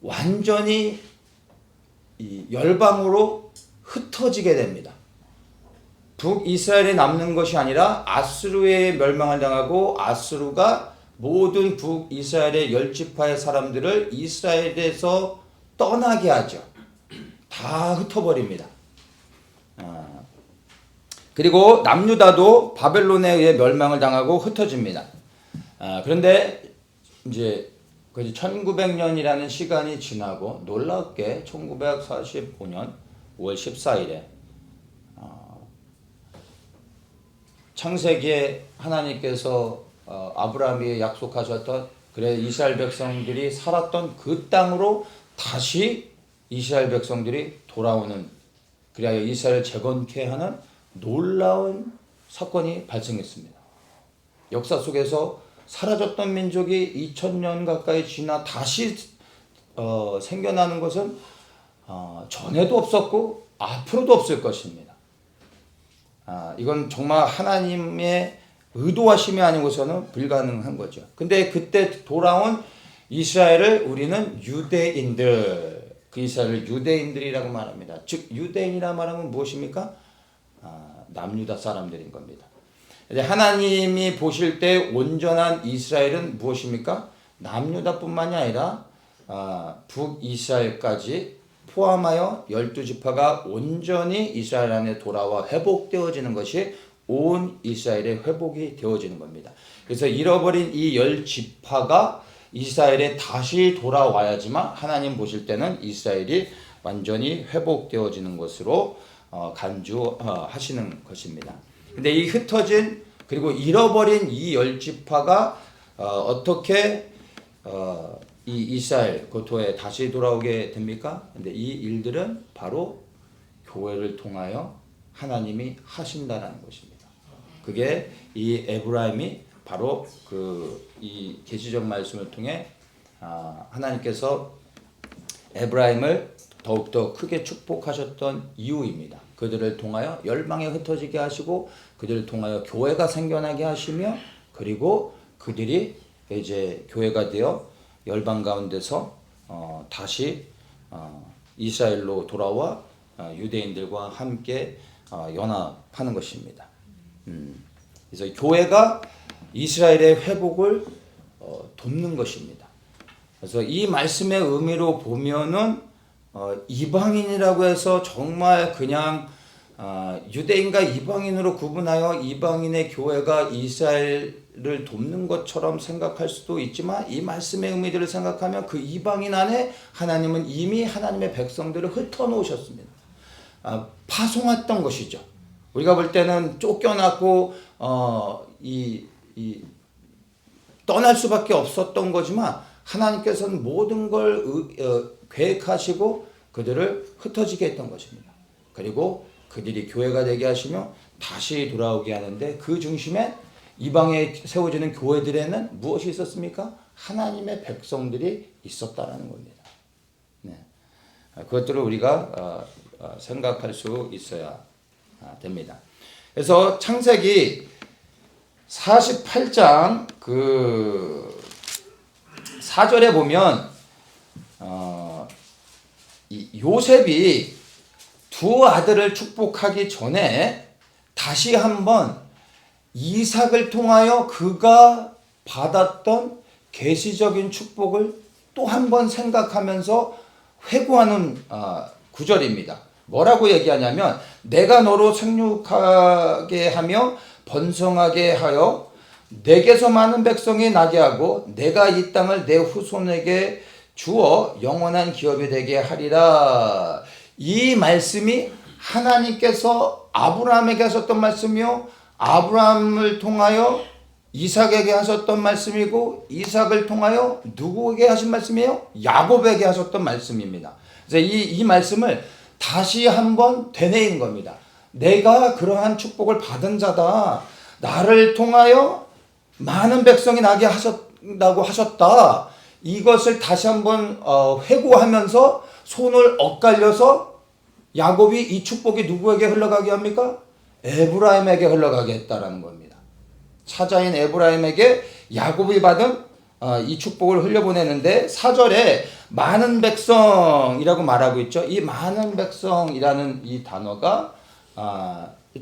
완전히 이 열방으로 흩어지게 됩니다. 북이스라엘에 남는 것이 아니라 아수르에 멸망을 당하고 아수르가 모든 북이스라엘의 10지파의 사람들을 이스라엘에서 떠나게 하죠. 다 흩어버립니다. 그리고 남유다도 바벨론에 의해 멸망을 당하고 흩어집니다. 그런데 이제 1900년이라는 시간이 지나고 놀랍게 1945년 5월 14일에 창세기에 하나님께서 아브라함이 약속하셨던 그래 이스라엘 백성들이 살았던 그 땅으로 다시 이스라엘 백성들이 돌아오는 그리하여 이스라엘을 재건케 하는 놀라운 사건이 발생했습니다. 역사 속에서 사라졌던 민족이 2000년 가까이 지나 다시 생겨나는 것은 전에도 없었고 앞으로도 없을 것입니다. 이건 정말 하나님의 의도하심이 아니고서는 불가능한 거죠. 근데 그때 돌아온 이스라엘을 우리는 유대인들, 그 이스라엘을 유대인들이라고 말합니다. 즉 유대인이라 말하면 무엇입니까? 남유다 사람들인 겁니다. 하나님이 보실 때 온전한 이스라엘은 무엇입니까? 남유다뿐만이 아니라 북이스라엘까지 포함하여 12지파가 온전히 이스라엘 안에 돌아와 회복되어지는 것이 온 이스라엘의 회복이 되어지는 겁니다. 그래서 잃어버린 이 10지파가 이스라엘에 다시 돌아와야지만 하나님 보실 때는 이스라엘이 완전히 회복되어지는 것으로 간주하시는 것입니다. 근데 이 흩어진 그리고 잃어버린 이 10지파가 어떻게 이 이스라엘 고토에 다시 돌아오게 됩니까? 근데 이 일들은 바로 교회를 통하여 하나님이 하신다라는 것입니다. 그게 이 에브라임이 바로 이 계시적 말씀을 통해 하나님께서 에브라임을 더욱더 크게 축복하셨던 이유입니다. 그들을 통하여 열방에 흩어지게 하시고 그들을 통하여 교회가 생겨나게 하시며 그리고 그들이 이제 교회가 되어 열방 가운데서 다시 이스라엘로 돌아와 유대인들과 함께 연합하는 것입니다. 그래서 교회가 이스라엘의 회복을 돕는 것입니다. 그래서 이 말씀의 의미로 보면은 이방인이라고 해서 정말 그냥 유대인과 이방인으로 구분하여 이방인의 교회가 이스라엘을 돕는 것처럼 생각할 수도 있지만 이 말씀의 의미들을 생각하면 그 이방인 안에 하나님은 이미 하나님의 백성들을 흩어놓으셨습니다. 파송했던 것이죠. 우리가 볼 때는 쫓겨났고 떠날 수밖에 없었던 거지만 하나님께서는 모든 걸 계획하시고 그들을 흩어지게 했던 것입니다. 그리고 그들이 교회가 되게 하시며 다시 돌아오게 하는데 그 중심에 이방에 세워지는 교회들에는 무엇이 있었습니까? 하나님의 백성들이 있었다라는 겁니다. 네. 그것들을 우리가 생각할 수 있어야 됩니다. 그래서 창세기 48장 그 4절에 보면 요셉이 두 아들을 축복하기 전에 다시 한번 이삭을 통하여 그가 받았던 계시적인 축복을 또 한번 생각하면서 회고하는 구절입니다. 뭐라고 얘기하냐면 내가 너로 생육하게 하며 번성하게 하여 내게서 많은 백성이 나게 하고 내가 이 땅을 내 후손에게 주어 영원한 기업이 되게 하리라. 이 말씀이 하나님께서 아브라함에게 하셨던 말씀이요 아브라함을 통하여 이삭에게 하셨던 말씀이고 이삭을 통하여 누구에게 하신 말씀이에요? 야곱에게 하셨던 말씀입니다. 그래서 이 말씀을 다시 한번 되뇌인 겁니다. 내가 그러한 축복을 받은 자다. 나를 통하여 많은 백성이 나게 하셨다고 하셨다. 이것을 다시 한번 회고하면서 손을 엇갈려서 야곱이 이 축복이 누구에게 흘러가게 합니까? 에브라임에게 흘러가게 했다라는 겁니다. 사자인 에브라임에게 야곱이 받은 이 축복을 흘려보내는데 4절에 많은 백성이라고 말하고 있죠. 이 많은 백성이라는 이 단어가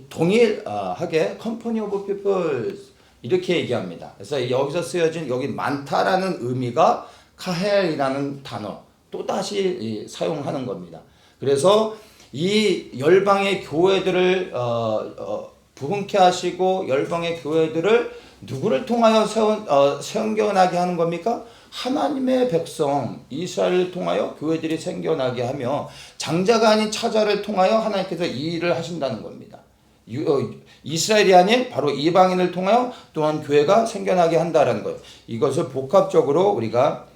동일하게 company of peoples 이렇게 얘기합니다. 그래서 여기서 쓰여진 여기 많다라는 의미가 카헬이라는 단어 또다시 사용하는 겁니다. 그래서 이 열방의 교회들을 부흥케 하시고 열방의 교회들을 누구를 통하여 생겨나게 하는 겁니까? 하나님의 백성 이스라엘을 통하여 교회들이 생겨나게 하며 장자가 아닌 차자를 통하여 하나님께서 이 일을 하신다는 겁니다. 이스라엘이 아닌 바로 이방인을 통하여 또한 교회가 생겨나게 한다는 것. 이것을 복합적으로 우리가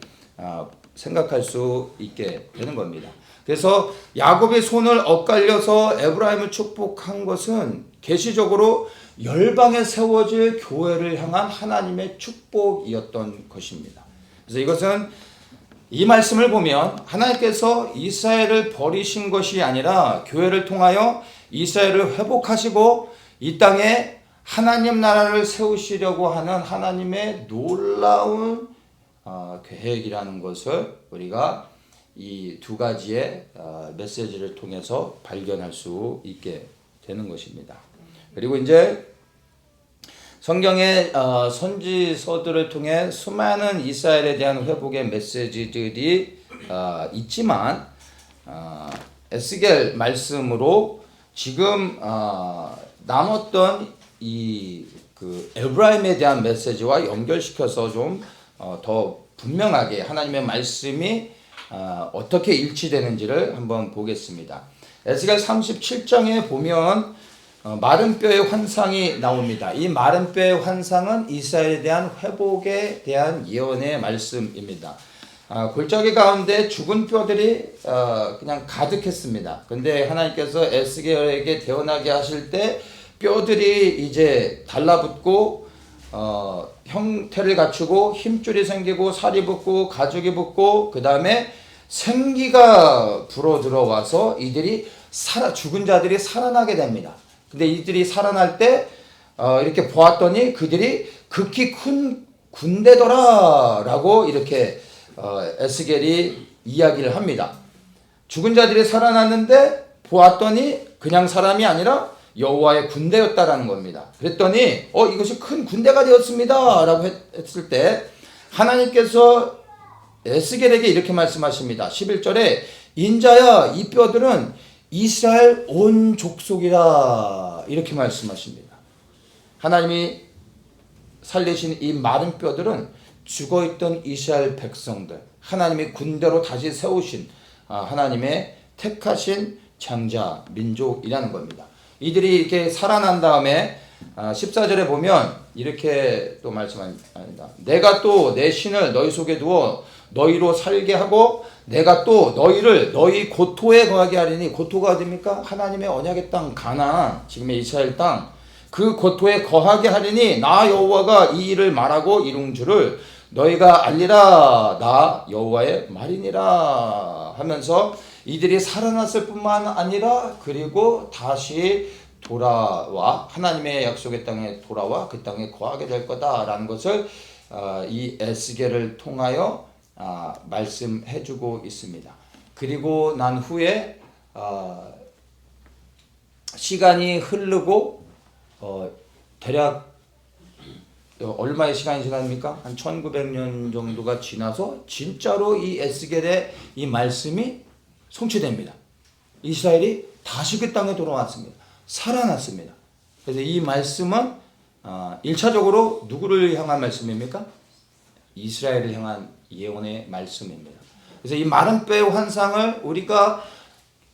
생각할 수 있게 되는 겁니다. 그래서 야곱의 손을 엇갈려서 에브라임을 축복한 것은 계시적으로 열방에 세워질 교회를 향한 하나님의 축복이었던 것입니다. 그래서 이것은 이 말씀을 보면 하나님께서 이스라엘을 버리신 것이 아니라 교회를 통하여 이스라엘을 회복하시고 이 땅에 하나님 나라를 세우시려고 하는 하나님의 놀라운 계획이라는 것을 우리가 이 두 가지의 메시지를 통해서 발견할 수 있게 되는 것입니다. 그리고 이제 성경의 선지서들을 통해 수많은 이스라엘에 대한 회복의 메시지들이 있지만 에스겔 말씀으로 지금 남았던 그 에브라임에 대한 메시지와 연결시켜서 좀 더 분명하게 하나님의 말씀이 어떻게 일치되는지를 한번 보겠습니다. 에스겔 37장에 보면 마른 뼈의 환상이 나옵니다. 이 마른 뼈의 환상은 이스라엘에 대한 회복에 대한 예언의 말씀입니다. 골짜기 가운데 죽은 뼈들이 그냥 가득했습니다. 근데 하나님께서 에스겔에게 태어나게 하실 때 뼈들이 이제 달라붙고 형태를 갖추고 힘줄이 생기고 살이 붙고 가죽이 붙고 그 다음에 생기가 불어 들어와서 이들이 죽은 자들이 살아나게 됩니다. 근데 이들이 살아날 때 이렇게 보았더니 그들이 극히 큰 군대더라라고 이렇게 에스겔이 이야기를 합니다. 죽은 자들이 살아났는데 보았더니 그냥 사람이 아니라 여호와의 군대였다라는 겁니다. 그랬더니 이것이 큰 군대가 되었습니다라고 했을 때 하나님께서 에스겔에게 이렇게 말씀하십니다. 11절에 인자야 이 뼈들은 이스라엘 온 족속이라 이렇게 말씀하십니다. 하나님이 살리신 이 마른 뼈들은 죽어있던 이스라엘 백성들, 하나님이 군대로 다시 세우신 하나님의 택하신 장자 민족이라는 겁니다. 이들이 이렇게 살아난 다음에 14절에 보면 이렇게 또 말씀합니다. 내가 또 내 신을 너희 속에 두어 너희로 살게 하고 내가 또 너희를 너희 고토에 거하게 하리니, 고토가 어디입니까? 하나님의 언약의 땅 가나안, 지금의 이스라엘 땅, 그 고토에 거하게 하리니 나 여호와가 이 일을 말하고 이룬 줄을 너희가 알리라. 나 여호와의 말이니라 하면서 이들이 살아났을 뿐만 아니라 그리고 다시 돌아와 하나님의 약속의 땅에 돌아와 그 땅에 거하게 될 거다라는 것을 이 에스겔을 통하여 말씀해주고 있습니다. 그리고 난 후에 시간이 흐르고 대략 얼마의 시간이 지납니까? 한 1900년 정도가 지나서 진짜로 이 에스겔의 이 말씀이 성취됩니다. 이스라엘이 다시 그 땅에 돌아왔습니다. 살아났습니다. 그래서 이 말씀은 1차적으로 누구를 향한 말씀입니까? 이스라엘을 향한 예언의 말씀입니다. 그래서 이 마른 뼈의 환상을 우리가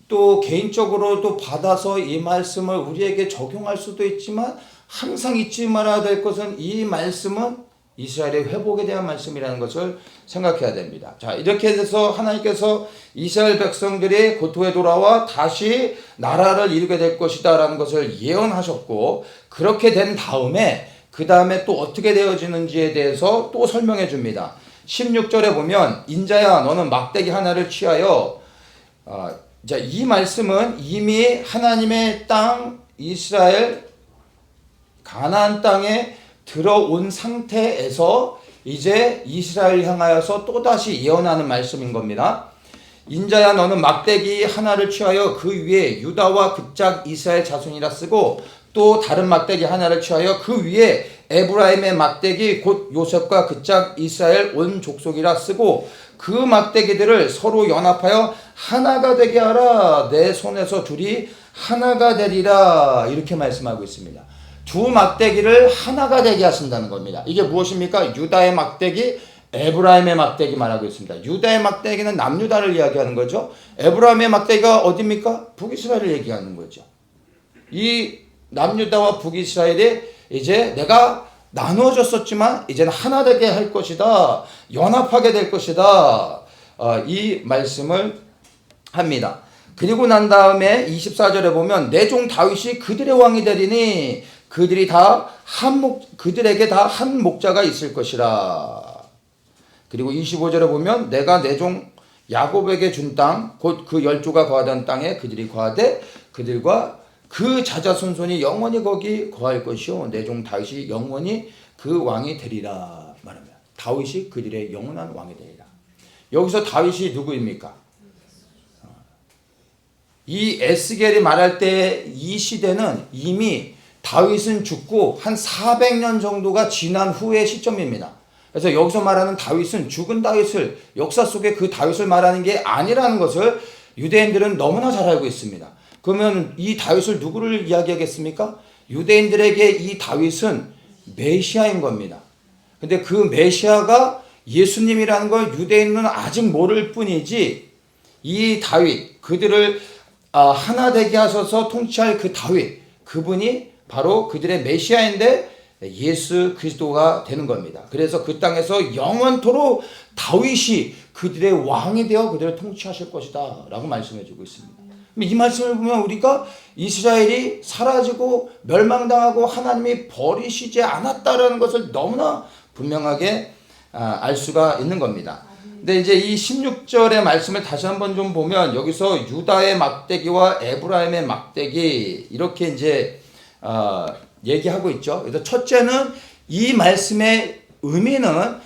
또 개인적으로도 받아서 이 말씀을 우리에게 적용할 수도 있지만 항상 잊지 말아야 될 것은 이 말씀은 이스라엘의 회복에 대한 말씀이라는 것을 생각해야 됩니다. 자, 이렇게 해서 하나님께서 이스라엘 백성들이 고토에 돌아와 다시 나라를 이루게 될 것이다 라는 것을 예언하셨고, 그렇게 된 다음에 그 다음에 또 어떻게 되어지는지에 대해서 또 설명해 줍니다. 16절에 보면 인자야 너는 막대기 하나를 취하여 자, 이 말씀은 이미 하나님의 땅 이스라엘 가나안 땅에 들어온 상태에서 이제 이스라엘 향하여서 또다시 예언하는 말씀인 겁니다. 인자야 너는 막대기 하나를 취하여 그 위에 유다와 극작 이스라엘 자손이라 쓰고 또 다른 막대기 하나를 취하여 그 위에 에브라임의 막대기 곧 요셉과 극작 이스라엘 온 족속이라 쓰고 그 막대기들을 서로 연합하여 하나가 되게 하라. 내 손에서 둘이 하나가 되리라. 이렇게 말씀하고 있습니다. 두 막대기를 하나가 되게 하신다는 겁니다. 이게 무엇입니까? 유다의 막대기, 에브라임의 막대기 말하고 있습니다. 유다의 막대기는 남유다를 이야기하는 거죠. 에브라임의 막대기가 어디입니까? 북이스라엘을 얘기하는 거죠. 이 남유다와 북이스라엘이 이제 내가 나누어졌었지만 이제는 하나 되게 할 것이다. 연합하게 될 것이다. 이 말씀을 합니다. 그리고 난 다음에 24절에 보면 내 종 다윗이 그들의 왕이 되리니 그들에게 다 한 목자가 있을 것이라. 그리고 25절에 보면 내가 내 종 야곱에게 준 땅 곧 그 열조가 거하던 땅에 그들이 거하되 그들과 그 자자손손이 영원히 거기 거할 것이요 내 종 다윗이 영원히 그 왕이 되리라 말합니다. 다윗이 그들의 영원한 왕이 되리라. 여기서 다윗이 누구입니까? 이 에스겔이 말할 때 이 시대는 이미 다윗은 죽고 한 400년 정도가 지난 후의 시점입니다. 그래서 여기서 말하는 다윗은 죽은 다윗을 역사 속에 그 다윗을 말하는 게 아니라는 것을 유대인들은 너무나 잘 알고 있습니다. 그러면 이 다윗을 누구를 이야기하겠습니까? 유대인들에게 이 다윗은 메시아인 겁니다. 근데 그 메시아가 예수님이라는 걸 유대인은 아직 모를 뿐이지 이 다윗, 그들을 하나 되게 하셔서 통치할 그 다윗, 그분이 바로 그들의 메시아인데 예수 그리스도가 되는 겁니다. 그래서 그 땅에서 영원토록 다윗이 그들의 왕이 되어 그들을 통치하실 것이다 라고 말씀해 주고 있습니다. 이 말씀을 보면 우리가 이스라엘이 사라지고 멸망당하고 하나님이 버리시지 않았다라는 것을 너무나 분명하게 알 수가 있는 겁니다. 근데 이제 이 16절의 말씀을 다시 한번 좀 보면 여기서 유다의 막대기와 에브라임의 막대기 이렇게 이제 얘기하고 있죠. 그래서 첫째는 이 말씀의 의미는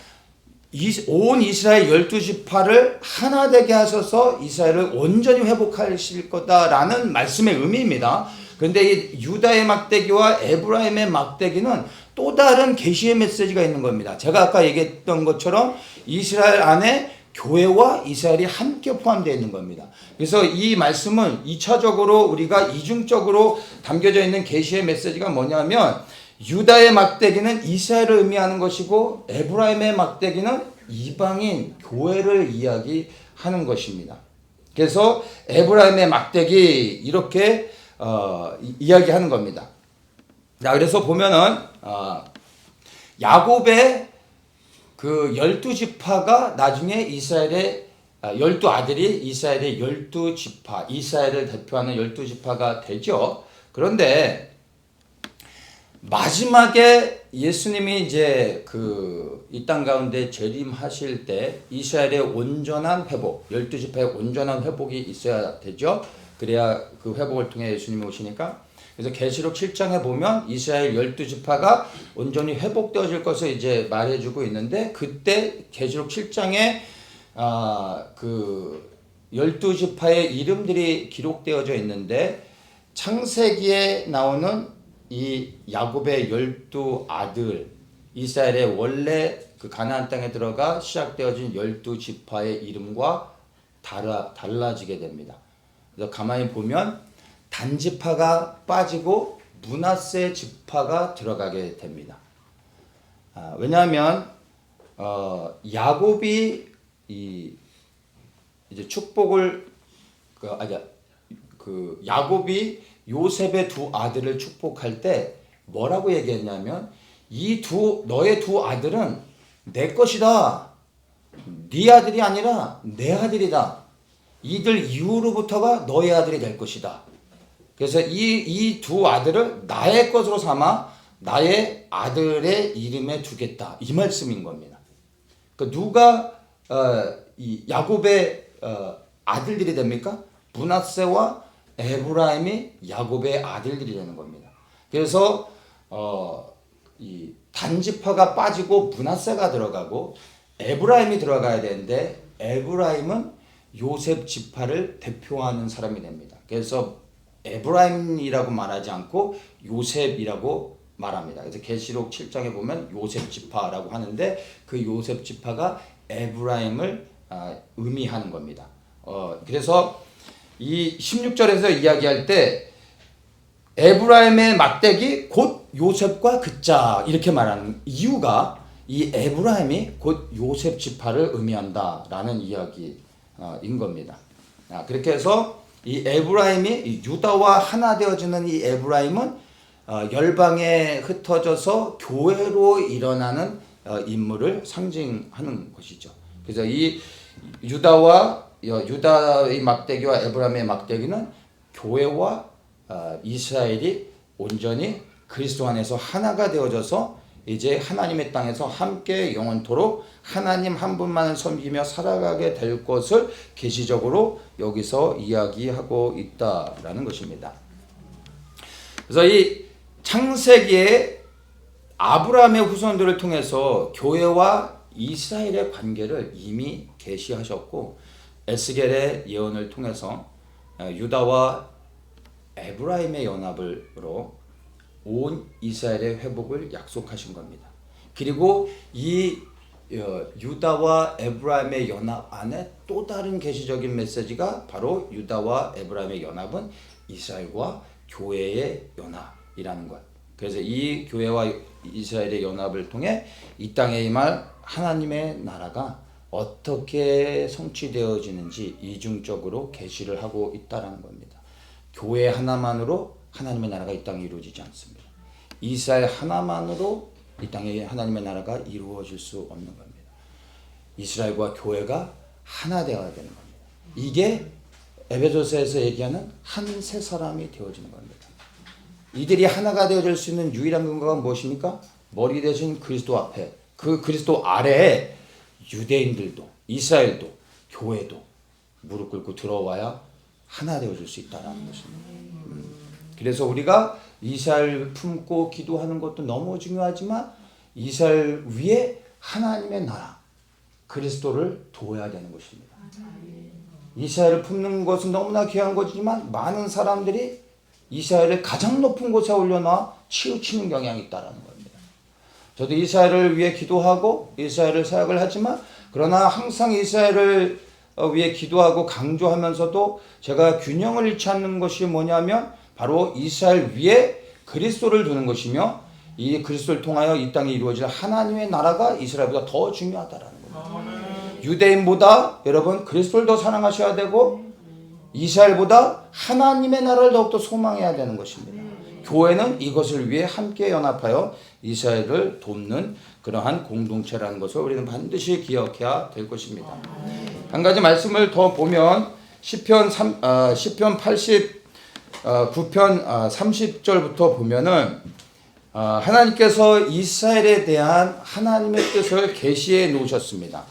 온 이스라엘 12지파를 하나 되게 하셔서 이스라엘을 온전히 회복하실 거다라는 말씀의 의미입니다. 그런데 이 유다의 막대기와 에브라임의 막대기는 또 다른 계시의 메시지가 있는 겁니다. 제가 아까 얘기했던 것처럼 이스라엘 안에 교회와 이스라엘이 함께 포함되어 있는 겁니다. 그래서 이 말씀은 2차적으로 우리가 이중적으로 담겨져 있는 계시의 메시지가 뭐냐면 유다의 막대기는 이스라엘을 의미하는 것이고 에브라임의 막대기는 이방인 교회를 이야기하는 것입니다. 그래서 에브라임의 막대기 이렇게 이야기하는 겁니다. 자, 그래서 보면은 야곱의 그 12지파가 나중에 이스라엘의 12아들이 이스라엘의 12지파, 이스라엘을 대표하는 12지파가 되죠. 그런데 마지막에 예수님이 이제 이 땅 가운데 재림하실 때 이스라엘의 온전한 회복, 12지파의 온전한 회복이 있어야 되죠. 그래야 그 회복을 통해 예수님이 오시니까. 그래서 계시록 7장에 보면 이스라엘 12지파가 온전히 회복되어질 것을 이제 말해주고 있는데 그때 계시록 7장에 그 12지파의 이름들이 기록되어져 있는데 창세기에 나오는 이 야곱의 12아들 이스라엘의 원래 그 가나안 땅에 들어가 시작되어진 12지파의 이름과 달라지게 됩니다. 그래서 가만히 보면 단지파가 빠지고 므낫세 지파가 들어가게 됩니다. 왜냐하면 야곱이 이제 축복을 야곱이 요셉의 두 아들을 축복할 때 뭐라고 얘기했냐면 너의 두 아들은 내 것이다. 네 아들이 아니라 내 아들이다. 이들 이후로부터가 너의 아들이 될 것이다. 그래서 이 두 아들을 나의 것으로 삼아 나의 아들의 이름에 두겠다. 이 말씀인 겁니다. 그러니까 누가 이 야곱의 아들들이 됩니까? 므낫세와 에브라임이 야곱의 아들들이 되는 겁니다. 그래서 이 단지파가 빠지고 므낫세가 들어가고 에브라임이 들어가야 되는데 에브라임은 요셉 지파를 대표하는 사람이 됩니다. 그래서 에브라임이라고 말하지 않고 요셉이라고 말합니다. 그래서 계시록 7장에 보면 요셉 지파라고 하는데 그 요셉 지파가 에브라임을 의미하는 겁니다. 그래서 이 16절에서 이야기할 때 에브라임의 막대기 곧 요셉과 그자 이렇게 말하는 이유가 이 에브라임이 곧 요셉 지파를 의미한다라는 이야기인 겁니다. 그렇게 해서 이 에브라임이 유다와 하나 되어지는 이 에브라임은 열방에 흩어져서 교회로 일어나는 인물을 상징하는 것이죠. 그래서 이 유다의 막대기와 에브라임의 막대기는 교회와 이스라엘이 온전히 그리스도 안에서 하나가 되어져서 이제 하나님의 땅에서 함께 영원토록 하나님 한 분만을 섬기며 살아가게 될 것을 계시적으로 여기서 이야기하고 있다라는 것입니다. 그래서 이 창세기에 아브라함의 후손들을 통해서 교회와 이스라엘의 관계를 이미 계시하셨고 에스겔의 예언을 통해서 유다와 에브라임의 연합으로 온 이스라엘의 회복을 약속하신 겁니다. 그리고 이 유다와 에브라임의 연합 안에 또 다른 계시적인 메시지가 바로 유다와 에브라임의 연합은 이스라엘과 교회의 연합이라는 것. 그래서 이 교회와 이스라엘의 연합을 통해 이 땅에 임할 하나님의 나라가 어떻게 성취되어지는지 이중적으로 계시를 하고 있다는 겁니다. 교회 하나만으로 하나님의 나라가 이 땅에 이루어지지 않습니다. 이스라엘 하나만으로 이 땅에 하나님의 나라가 이루어질 수 없는 겁니다. 이스라엘과 교회가 하나 되어야 되는 겁니다. 이게 에베소서에서 얘기하는 한 세 사람이 되어지는 겁니다. 이들이 하나가 되어질 수 있는 유일한 근거가 무엇입니까? 머리 대신 그리스도 앞에 그 그리스도 아래에 유대인들도 이스라엘도 교회도 무릎 꿇고 들어와야 하나 되어줄 수 있다는 것입니다. 그래서 우리가 이스라엘 품고 기도하는 것도 너무 중요하지만 이스라엘 위에 하나님의 나라 그리스도를 도와야 되는 것입니다. 이스라엘을 품는 것은 너무나 귀한 것이지만 많은 사람들이 이스라엘을 가장 높은 곳에 올려놔 치우치는 경향이 있다는 겁니다. 저도 이스라엘을 위해 기도하고 이스라엘을 사역을 하지만 그러나 항상 이스라엘을 위해 기도하고 강조하면서도 제가 균형을 잃지 않는 것이 뭐냐면 바로 이스라엘 위에 그리스도를 두는 것이며 이 그리스도를 통하여 이 땅에 이루어질 하나님의 나라가 이스라엘보다 더 중요하다라는 겁니다. 유대인보다 여러분 그리스도를 더 사랑하셔야 되고 이스라엘보다 하나님의 나라를 더욱더 소망해야 되는 것입니다. 교회는 이것을 위해 함께 연합하여 이스라엘을 돕는 그러한 공동체라는 것을 우리는 반드시 기억해야 될 것입니다. 한 가지 말씀을 더 보면 시편 89편 30절부터 보면은 하나님께서 이스라엘에 대한 하나님의 뜻을 계시해 놓으셨습니다.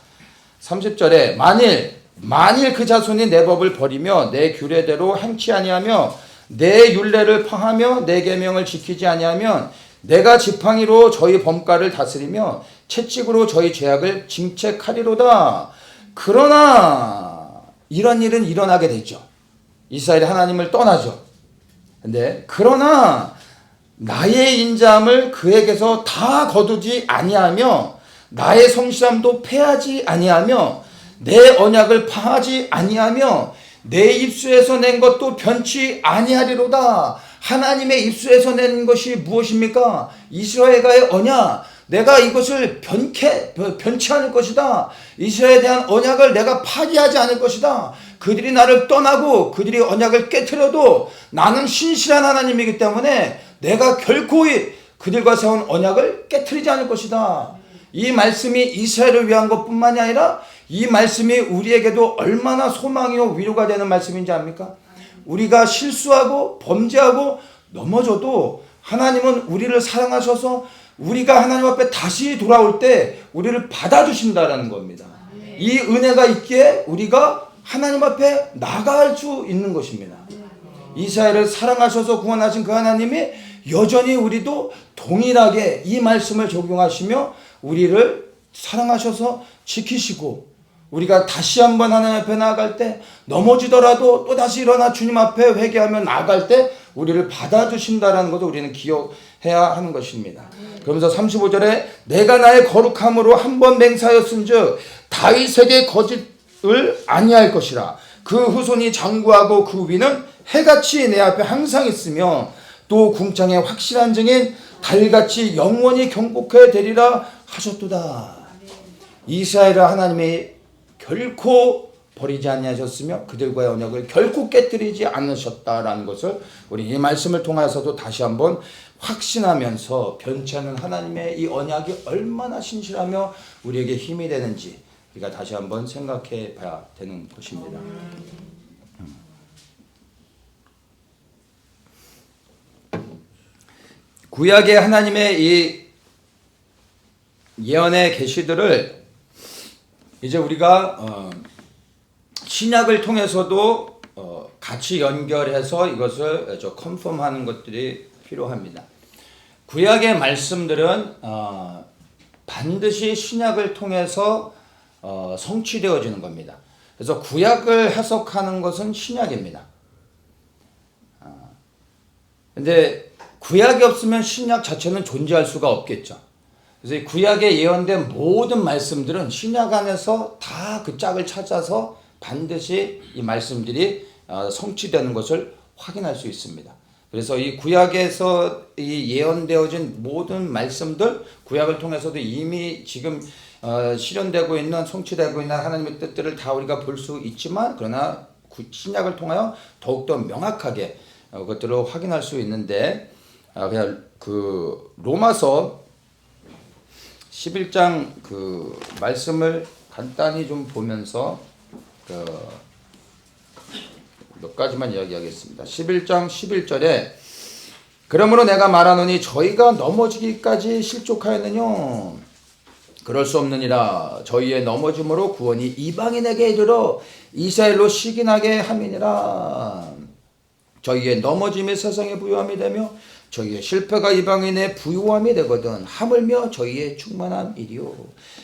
30절에 만일 그 자손이 내 법을 버리며 내 규례대로 행치 아니하며 내 율례를 파하며 내 계명을 지키지 아니하면 내가 지팡이로 저희 범가를 다스리며 채찍으로 저희 죄악을 징책하리로다. 그러나 이런 일은 일어나게 되죠. 이스라엘이 하나님을 떠나죠. 근데 그러나 나의 인자함을 그에게서 다 거두지 아니하며 나의 성실함도 패하지 아니하며 내 언약을 파하지 아니하며 내 입술에서 낸 것도 변치 아니하리로다. 하나님의 입술에서 낸 것이 무엇입니까? 이스라엘과의 언약. 내가 이것을 변치 않을 것이다. 이스라엘에 대한 언약을 내가 파기하지 않을 것이다. 그들이 나를 떠나고 그들이 언약을 깨트려도 나는 신실한 하나님이기 때문에 내가 결코 그들과 세운 언약을 깨트리지 않을 것이다. 이 말씀이 이스라엘을 위한 것뿐만이 아니라 이 말씀이 우리에게도 얼마나 소망이요 위로가 되는 말씀인지 압니까? 우리가 실수하고 범죄하고 넘어져도 하나님은 우리를 사랑하셔서 우리가 하나님 앞에 다시 돌아올 때 우리를 받아주신다라는 겁니다. 이 은혜가 있기에 우리가 하나님 앞에 나갈 수 있는 것입니다. 이스라엘을 사랑하셔서 구원하신 그 하나님이 여전히 우리도 동일하게 이 말씀을 적용하시며 우리를 사랑하셔서 지키시고 우리가 다시 한번 하나님 앞에 나아갈 때 넘어지더라도 또 다시 일어나 주님 앞에 회개하며 나아갈 때 우리를 받아주신다라는 것을 우리는 기억해야 하는 것입니다. 그러면서 35절에 내가 나의 거룩함으로 한 번 맹세하였은즉 다윗에게 거짓을 아니할 것이라. 그 후손이 장구하고 그 위는 해같이 내 앞에 항상 있으며 또 궁창의 확실한 증인 달같이 영원히 경복해 되리라 하셨도다. 이스라엘을 하나님이 결코 버리지 아니하셨으며 그들과의 언약을 결코 깨뜨리지 않으셨다라는 것을 우리 이 말씀을 통해서도 다시 한번 확신하면서 변치 않는 하나님의 이 언약이 얼마나 신실하며 우리에게 힘이 되는지 우리가 다시 한번 생각해 봐야 되는 것입니다. 구약의 하나님의 이 예언의 계시들을 이제 우리가 신약을 통해서도 같이 연결해서 이것을 컨펌하는 것들이 필요합니다. 구약의 말씀들은 반드시 신약을 통해서 성취되어지는 겁니다. 그래서 구약을 해석하는 것은 신약입니다. 근데 구약이 없으면 신약 자체는 존재할 수가 없겠죠. 그래서 이 구약에 예언된 모든 말씀들은 신약 안에서 다 그 짝을 찾아서 반드시 이 말씀들이 성취되는 것을 확인할 수 있습니다. 그래서 이 구약에서 이 예언되어진 모든 말씀들, 구약을 통해서도 이미 지금 실현되고 있는, 성취되고 있는 하나님의 뜻들을 다 우리가 볼 수 있지만, 그러나 신약을 통하여 더욱더 명확하게 그것들을 확인할 수 있는데, 그냥 그 로마서 11장 그 말씀을 간단히 좀 보면서 몇 가지만 이야기하겠습니다. 11장 11절에 그러므로 내가 말하노니 저희가 넘어지기까지 실족하였느뇨. 그럴 수 없느니라. 저희의 넘어짐으로 구원이 이방인에게 이르러 이스라엘로 시기나게 함이니라. 저희의 넘어짐이 세상의 부요함이 되며 저희의 실패가 이방인의 부요함이 되거든 하물며 저희의 충만함이리요.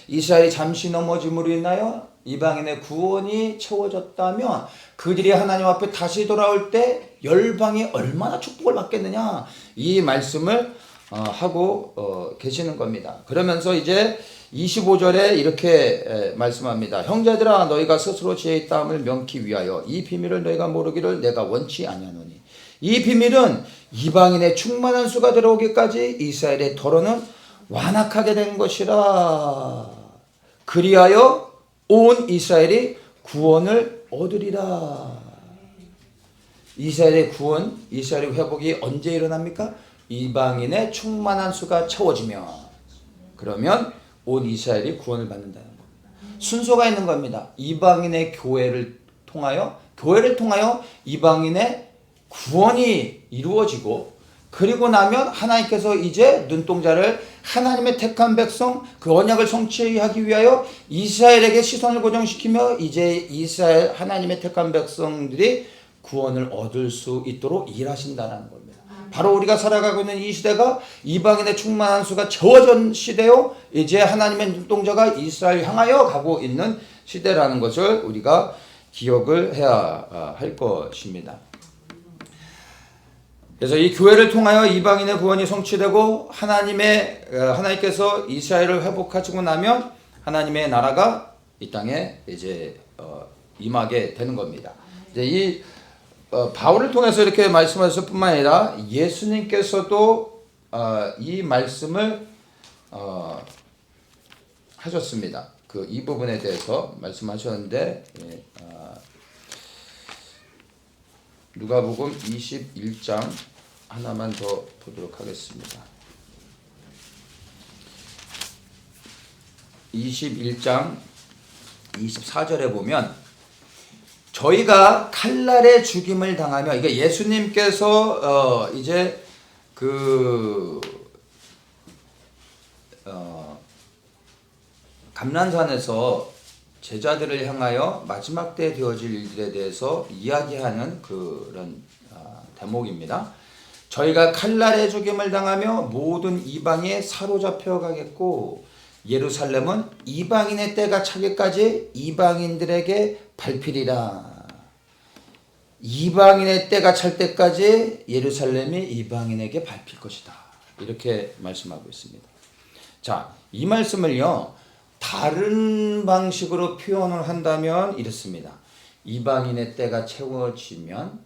이스라엘이 잠시 넘어짐으로 인하여 이방인의 구원이 채워졌다면 그들이 하나님 앞에 다시 돌아올 때 열방이 얼마나 축복을 받겠느냐, 이 말씀을 하고 계시는 겁니다. 그러면서 이제 25절에 이렇게 말씀합니다. 형제들아, 너희가 스스로 지혜 있다함을 명키 위하여 이 비밀을 너희가 모르기를 내가 원치 아니하노니, 이 비밀은 이방인의 충만한 수가 들어오기까지 이스라엘의 더러는 완악하게 된 것이라. 그리하여 온 이스라엘이 구원을 얻으리라. 이스라엘의 구원, 이스라엘의 회복이 언제 일어납니까? 이방인의 충만한 수가 채워지면, 그러면 온 이스라엘이 구원을 받는다는 겁니다. 순서가 있는 겁니다. 이방인의 교회를 통하여 이방인의 구원이 이루어지고, 그리고 나면 하나님께서 이제 눈동자를 하나님의 택한 백성, 그 언약을 성취하기 위하여 이스라엘에게 시선을 고정시키며 이제 이스라엘 하나님의 택한 백성들이 구원을 얻을 수 있도록 일하신다는 겁니다. 바로 우리가 살아가고 있는 이 시대가 이방인의 충만한 수가 채워진 시대요, 이제 하나님의 눈동자가 이스라엘 향하여 가고 있는 시대라는 것을 우리가 기억을 해야 할 것입니다. 그래서 이 교회를 통하여 이방인의 구원이 성취되고 하나님께서 이스라엘을 회복하시고 나면 하나님의 나라가 이 땅에 이제 임하게 되는 겁니다. 이제 이 바울을 통해서 이렇게 말씀하셨을 뿐만 아니라 예수님께서도 이 말씀을 하셨습니다. 그 이 부분에 대해서 말씀하셨는데, 누가복음 21장 하나만 더 보도록 하겠습니다. 21장 24절에 보면 저희가 칼날에 죽임을 당하며, 이게 예수님께서 이제 감난산에서 제자들을 향하여 마지막 때 되어질 일들에 대해서 이야기하는 그런 대목입니다. 저희가 칼날에 죽임을 당하며 모든 이방에 사로잡혀 가겠고 예루살렘은 이방인의 때가 차기까지 이방인들에게 밟히리라. 이방인의 때가 찰 때까지 예루살렘이 이방인에게 밟힐 것이다. 이렇게 말씀하고 있습니다. 자, 이 말씀을요, 다른 방식으로 표현을 한다면 이렇습니다. 이방인의 때가 채워지면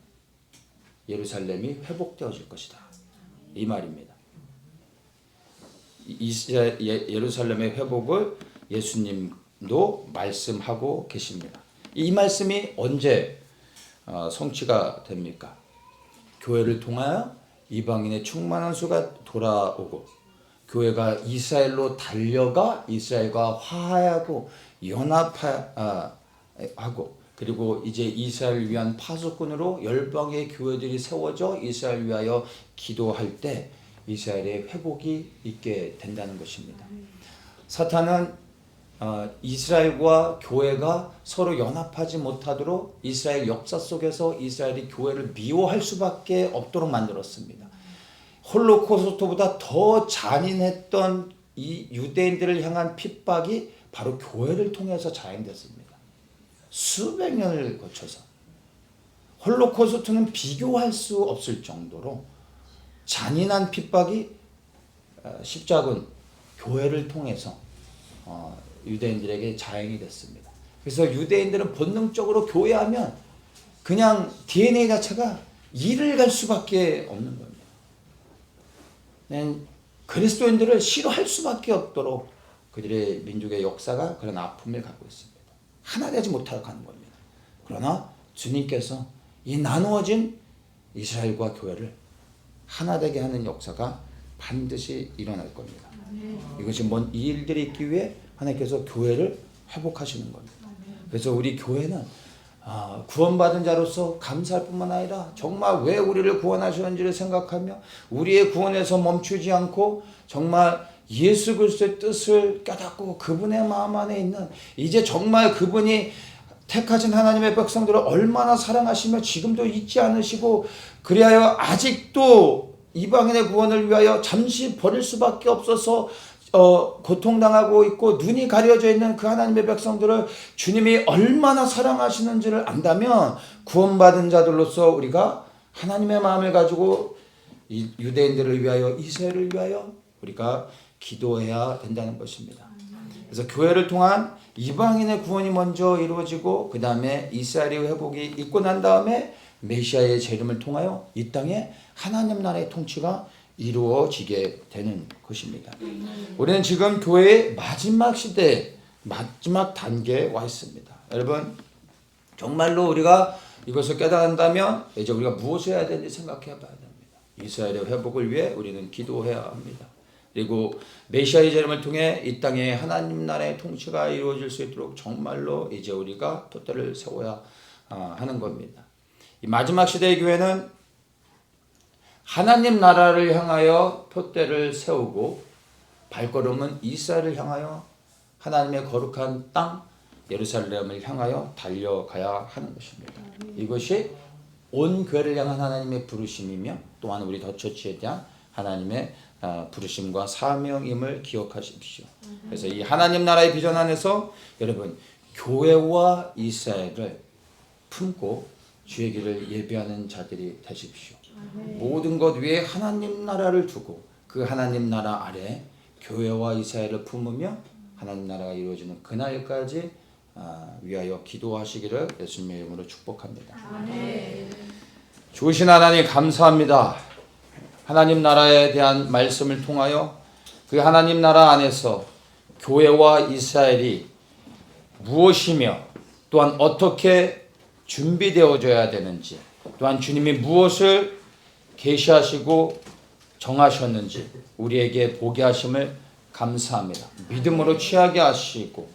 예루살렘이 회복되어질 것이다. 이 말입니다. 예루살렘의 회복을 예수님도 말씀하고 계십니다. 이 말씀이 언제 성취가 됩니까? 교회를 통하여 이방인의 충만한 수가 돌아오고, 교회가 이스라엘로 달려가 이스라엘과 화해하고 연합하고, 그리고 이제 이스라엘을 위한 파수꾼으로 열방의 교회들이 세워져 이스라엘을 위하여 기도할 때 이스라엘의 회복이 있게 된다는 것입니다. 사탄은 이스라엘과 교회가 서로 연합하지 못하도록 이스라엘 역사 속에서 이스라엘이 교회를 미워할 수밖에 없도록 만들었습니다. 홀로코스트보다 더 잔인했던 이 유대인들을 향한 핍박이 바로 교회를 통해서 자행됐습니다. 수백 년을 거쳐서 홀로코스트는 비교할 수 없을 정도로 잔인한 핍박이 십자군 교회를 통해서 유대인들에게 자행이 됐습니다. 그래서 유대인들은 본능적으로 교회하면 그냥 DNA 자체가 이를 갈 수밖에 없는 겁니다. 그리스도인들을 싫어할 수밖에 없도록 그들의 민족의 역사가 그런 아픔을 갖고 있습니다. 하나 되지 못하고 가는 겁니다. 그러나 주님께서 이 나누어진 이스라엘과 교회를 하나 되게 하는 역사가 반드시 일어날 겁니다. 이것이 뭔 일들이 있기 위해 하나님께서 교회를 회복하시는 겁니다. 그래서 우리 교회는 구원받은 자로서 감사할 뿐만 아니라 정말 왜 우리를 구원하셨는지를 생각하며 우리의 구원에서 멈추지 않고 정말 예수 그리스도의 뜻을 깨닫고 그분의 마음 안에 있는 이제 정말 그분이 택하신 하나님의 백성들을 얼마나 사랑하시며 지금도 잊지 않으시고 그리하여 아직도 이방인의 구원을 위하여 잠시 버릴 수밖에 없어서 고통당하고 있고 눈이 가려져 있는 그 하나님의 백성들을 주님이 얼마나 사랑하시는지를 안다면 구원받은 자들로서 우리가 하나님의 마음을 가지고 유대인들을 위하여 이스라엘을 위하여 우리가 기도해야 된다는 것입니다. 그래서 교회를 통한 이방인의 구원이 먼저 이루어지고 그 다음에 이스라엘의 회복이 있고 난 다음에 메시아의 재림을 통하여 이 땅에 하나님 나라의 통치가 이루어지게 되는 것입니다. 우리는 지금 교회의 마지막 시대, 마지막 단계에 와 있습니다. 여러분 정말로 우리가 이것을 깨닫는다면 이제 우리가 무엇을 해야 되는지 생각해 봐야 됩니다. 이스라엘의 회복을 위해 우리는 기도해야 합니다. 그리고 메시아의 재림을 통해 이 땅에 하나님 나라의 통치가 이루어질 수 있도록 정말로 이제 우리가 돛대를 세워야 하는 겁니다. 이 마지막 시대의 교회는 하나님 나라를 향하여 돛대를 세우고 발걸음은 이스라엘을 향하여 하나님의 거룩한 땅 예루살렘을 향하여 달려가야 하는 것입니다. 이것이 온 교회를 향한 하나님의 부르심이며 또한 우리 더처치에 대한 하나님의 부르심과 사명임을 기억하십시오. 그래서 이 하나님 나라의 비전 안에서 여러분 교회와 이스라엘을 품고 주의 길을 예배하는 자들이 되십시오. 모든 것 위에 하나님 나라를 두고 그 하나님 나라 아래 교회와 이스라엘을 품으며 하나님 나라가 이루어지는 그날까지 위하여 기도하시기를 예수님의 이름으로 축복합니다. 좋으신 하나님 감사합니다. 하나님 나라에 대한 말씀을 통하여 그 하나님 나라 안에서 교회와 이스라엘이 무엇이며 또한 어떻게 준비되어져야 되는지 또한 주님이 무엇을 계시하시고 정하셨는지 우리에게 보게 하심을 감사합니다. 믿음으로 취하게 하시고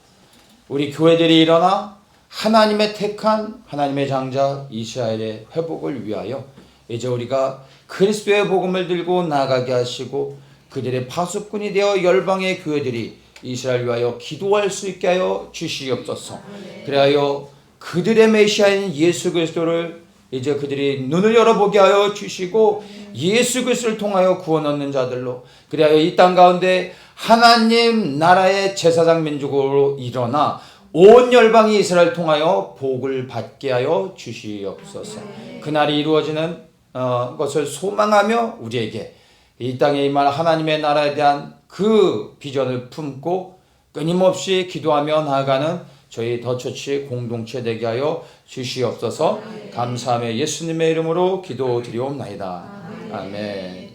우리 교회들이 일어나 하나님의 택한 하나님의 장자 이스라엘의 회복을 위하여 이제 우리가 그리스도의 복음을 들고 나아가게 하시고 그들의 파수꾼이 되어 열방의 교회들이 이스라엘 위하여 기도할 수 있게 하여 주시옵소서. 그리하여 그들의 메시아인 예수 그리스도를 이제 그들이 눈을 열어보게 하여 주시고 예수 그리스도를 통하여 구원 얻는 자들로 그리하여 이 땅 가운데 하나님 나라의 제사장 민족으로 일어나 온 열방이 이스라엘을 통하여 복을 받게 하여 주시옵소서. 그날이 이루어지는 것을 소망하며 우리에게 이 땅에 임할 하나님의 나라에 대한 그 비전을 품고 끊임없이 기도하며 나아가는 저희 더처치 공동체 되게 하여 주시옵소서. 감사하며 예수님의 이름으로 기도드리옵나이다. 아멘.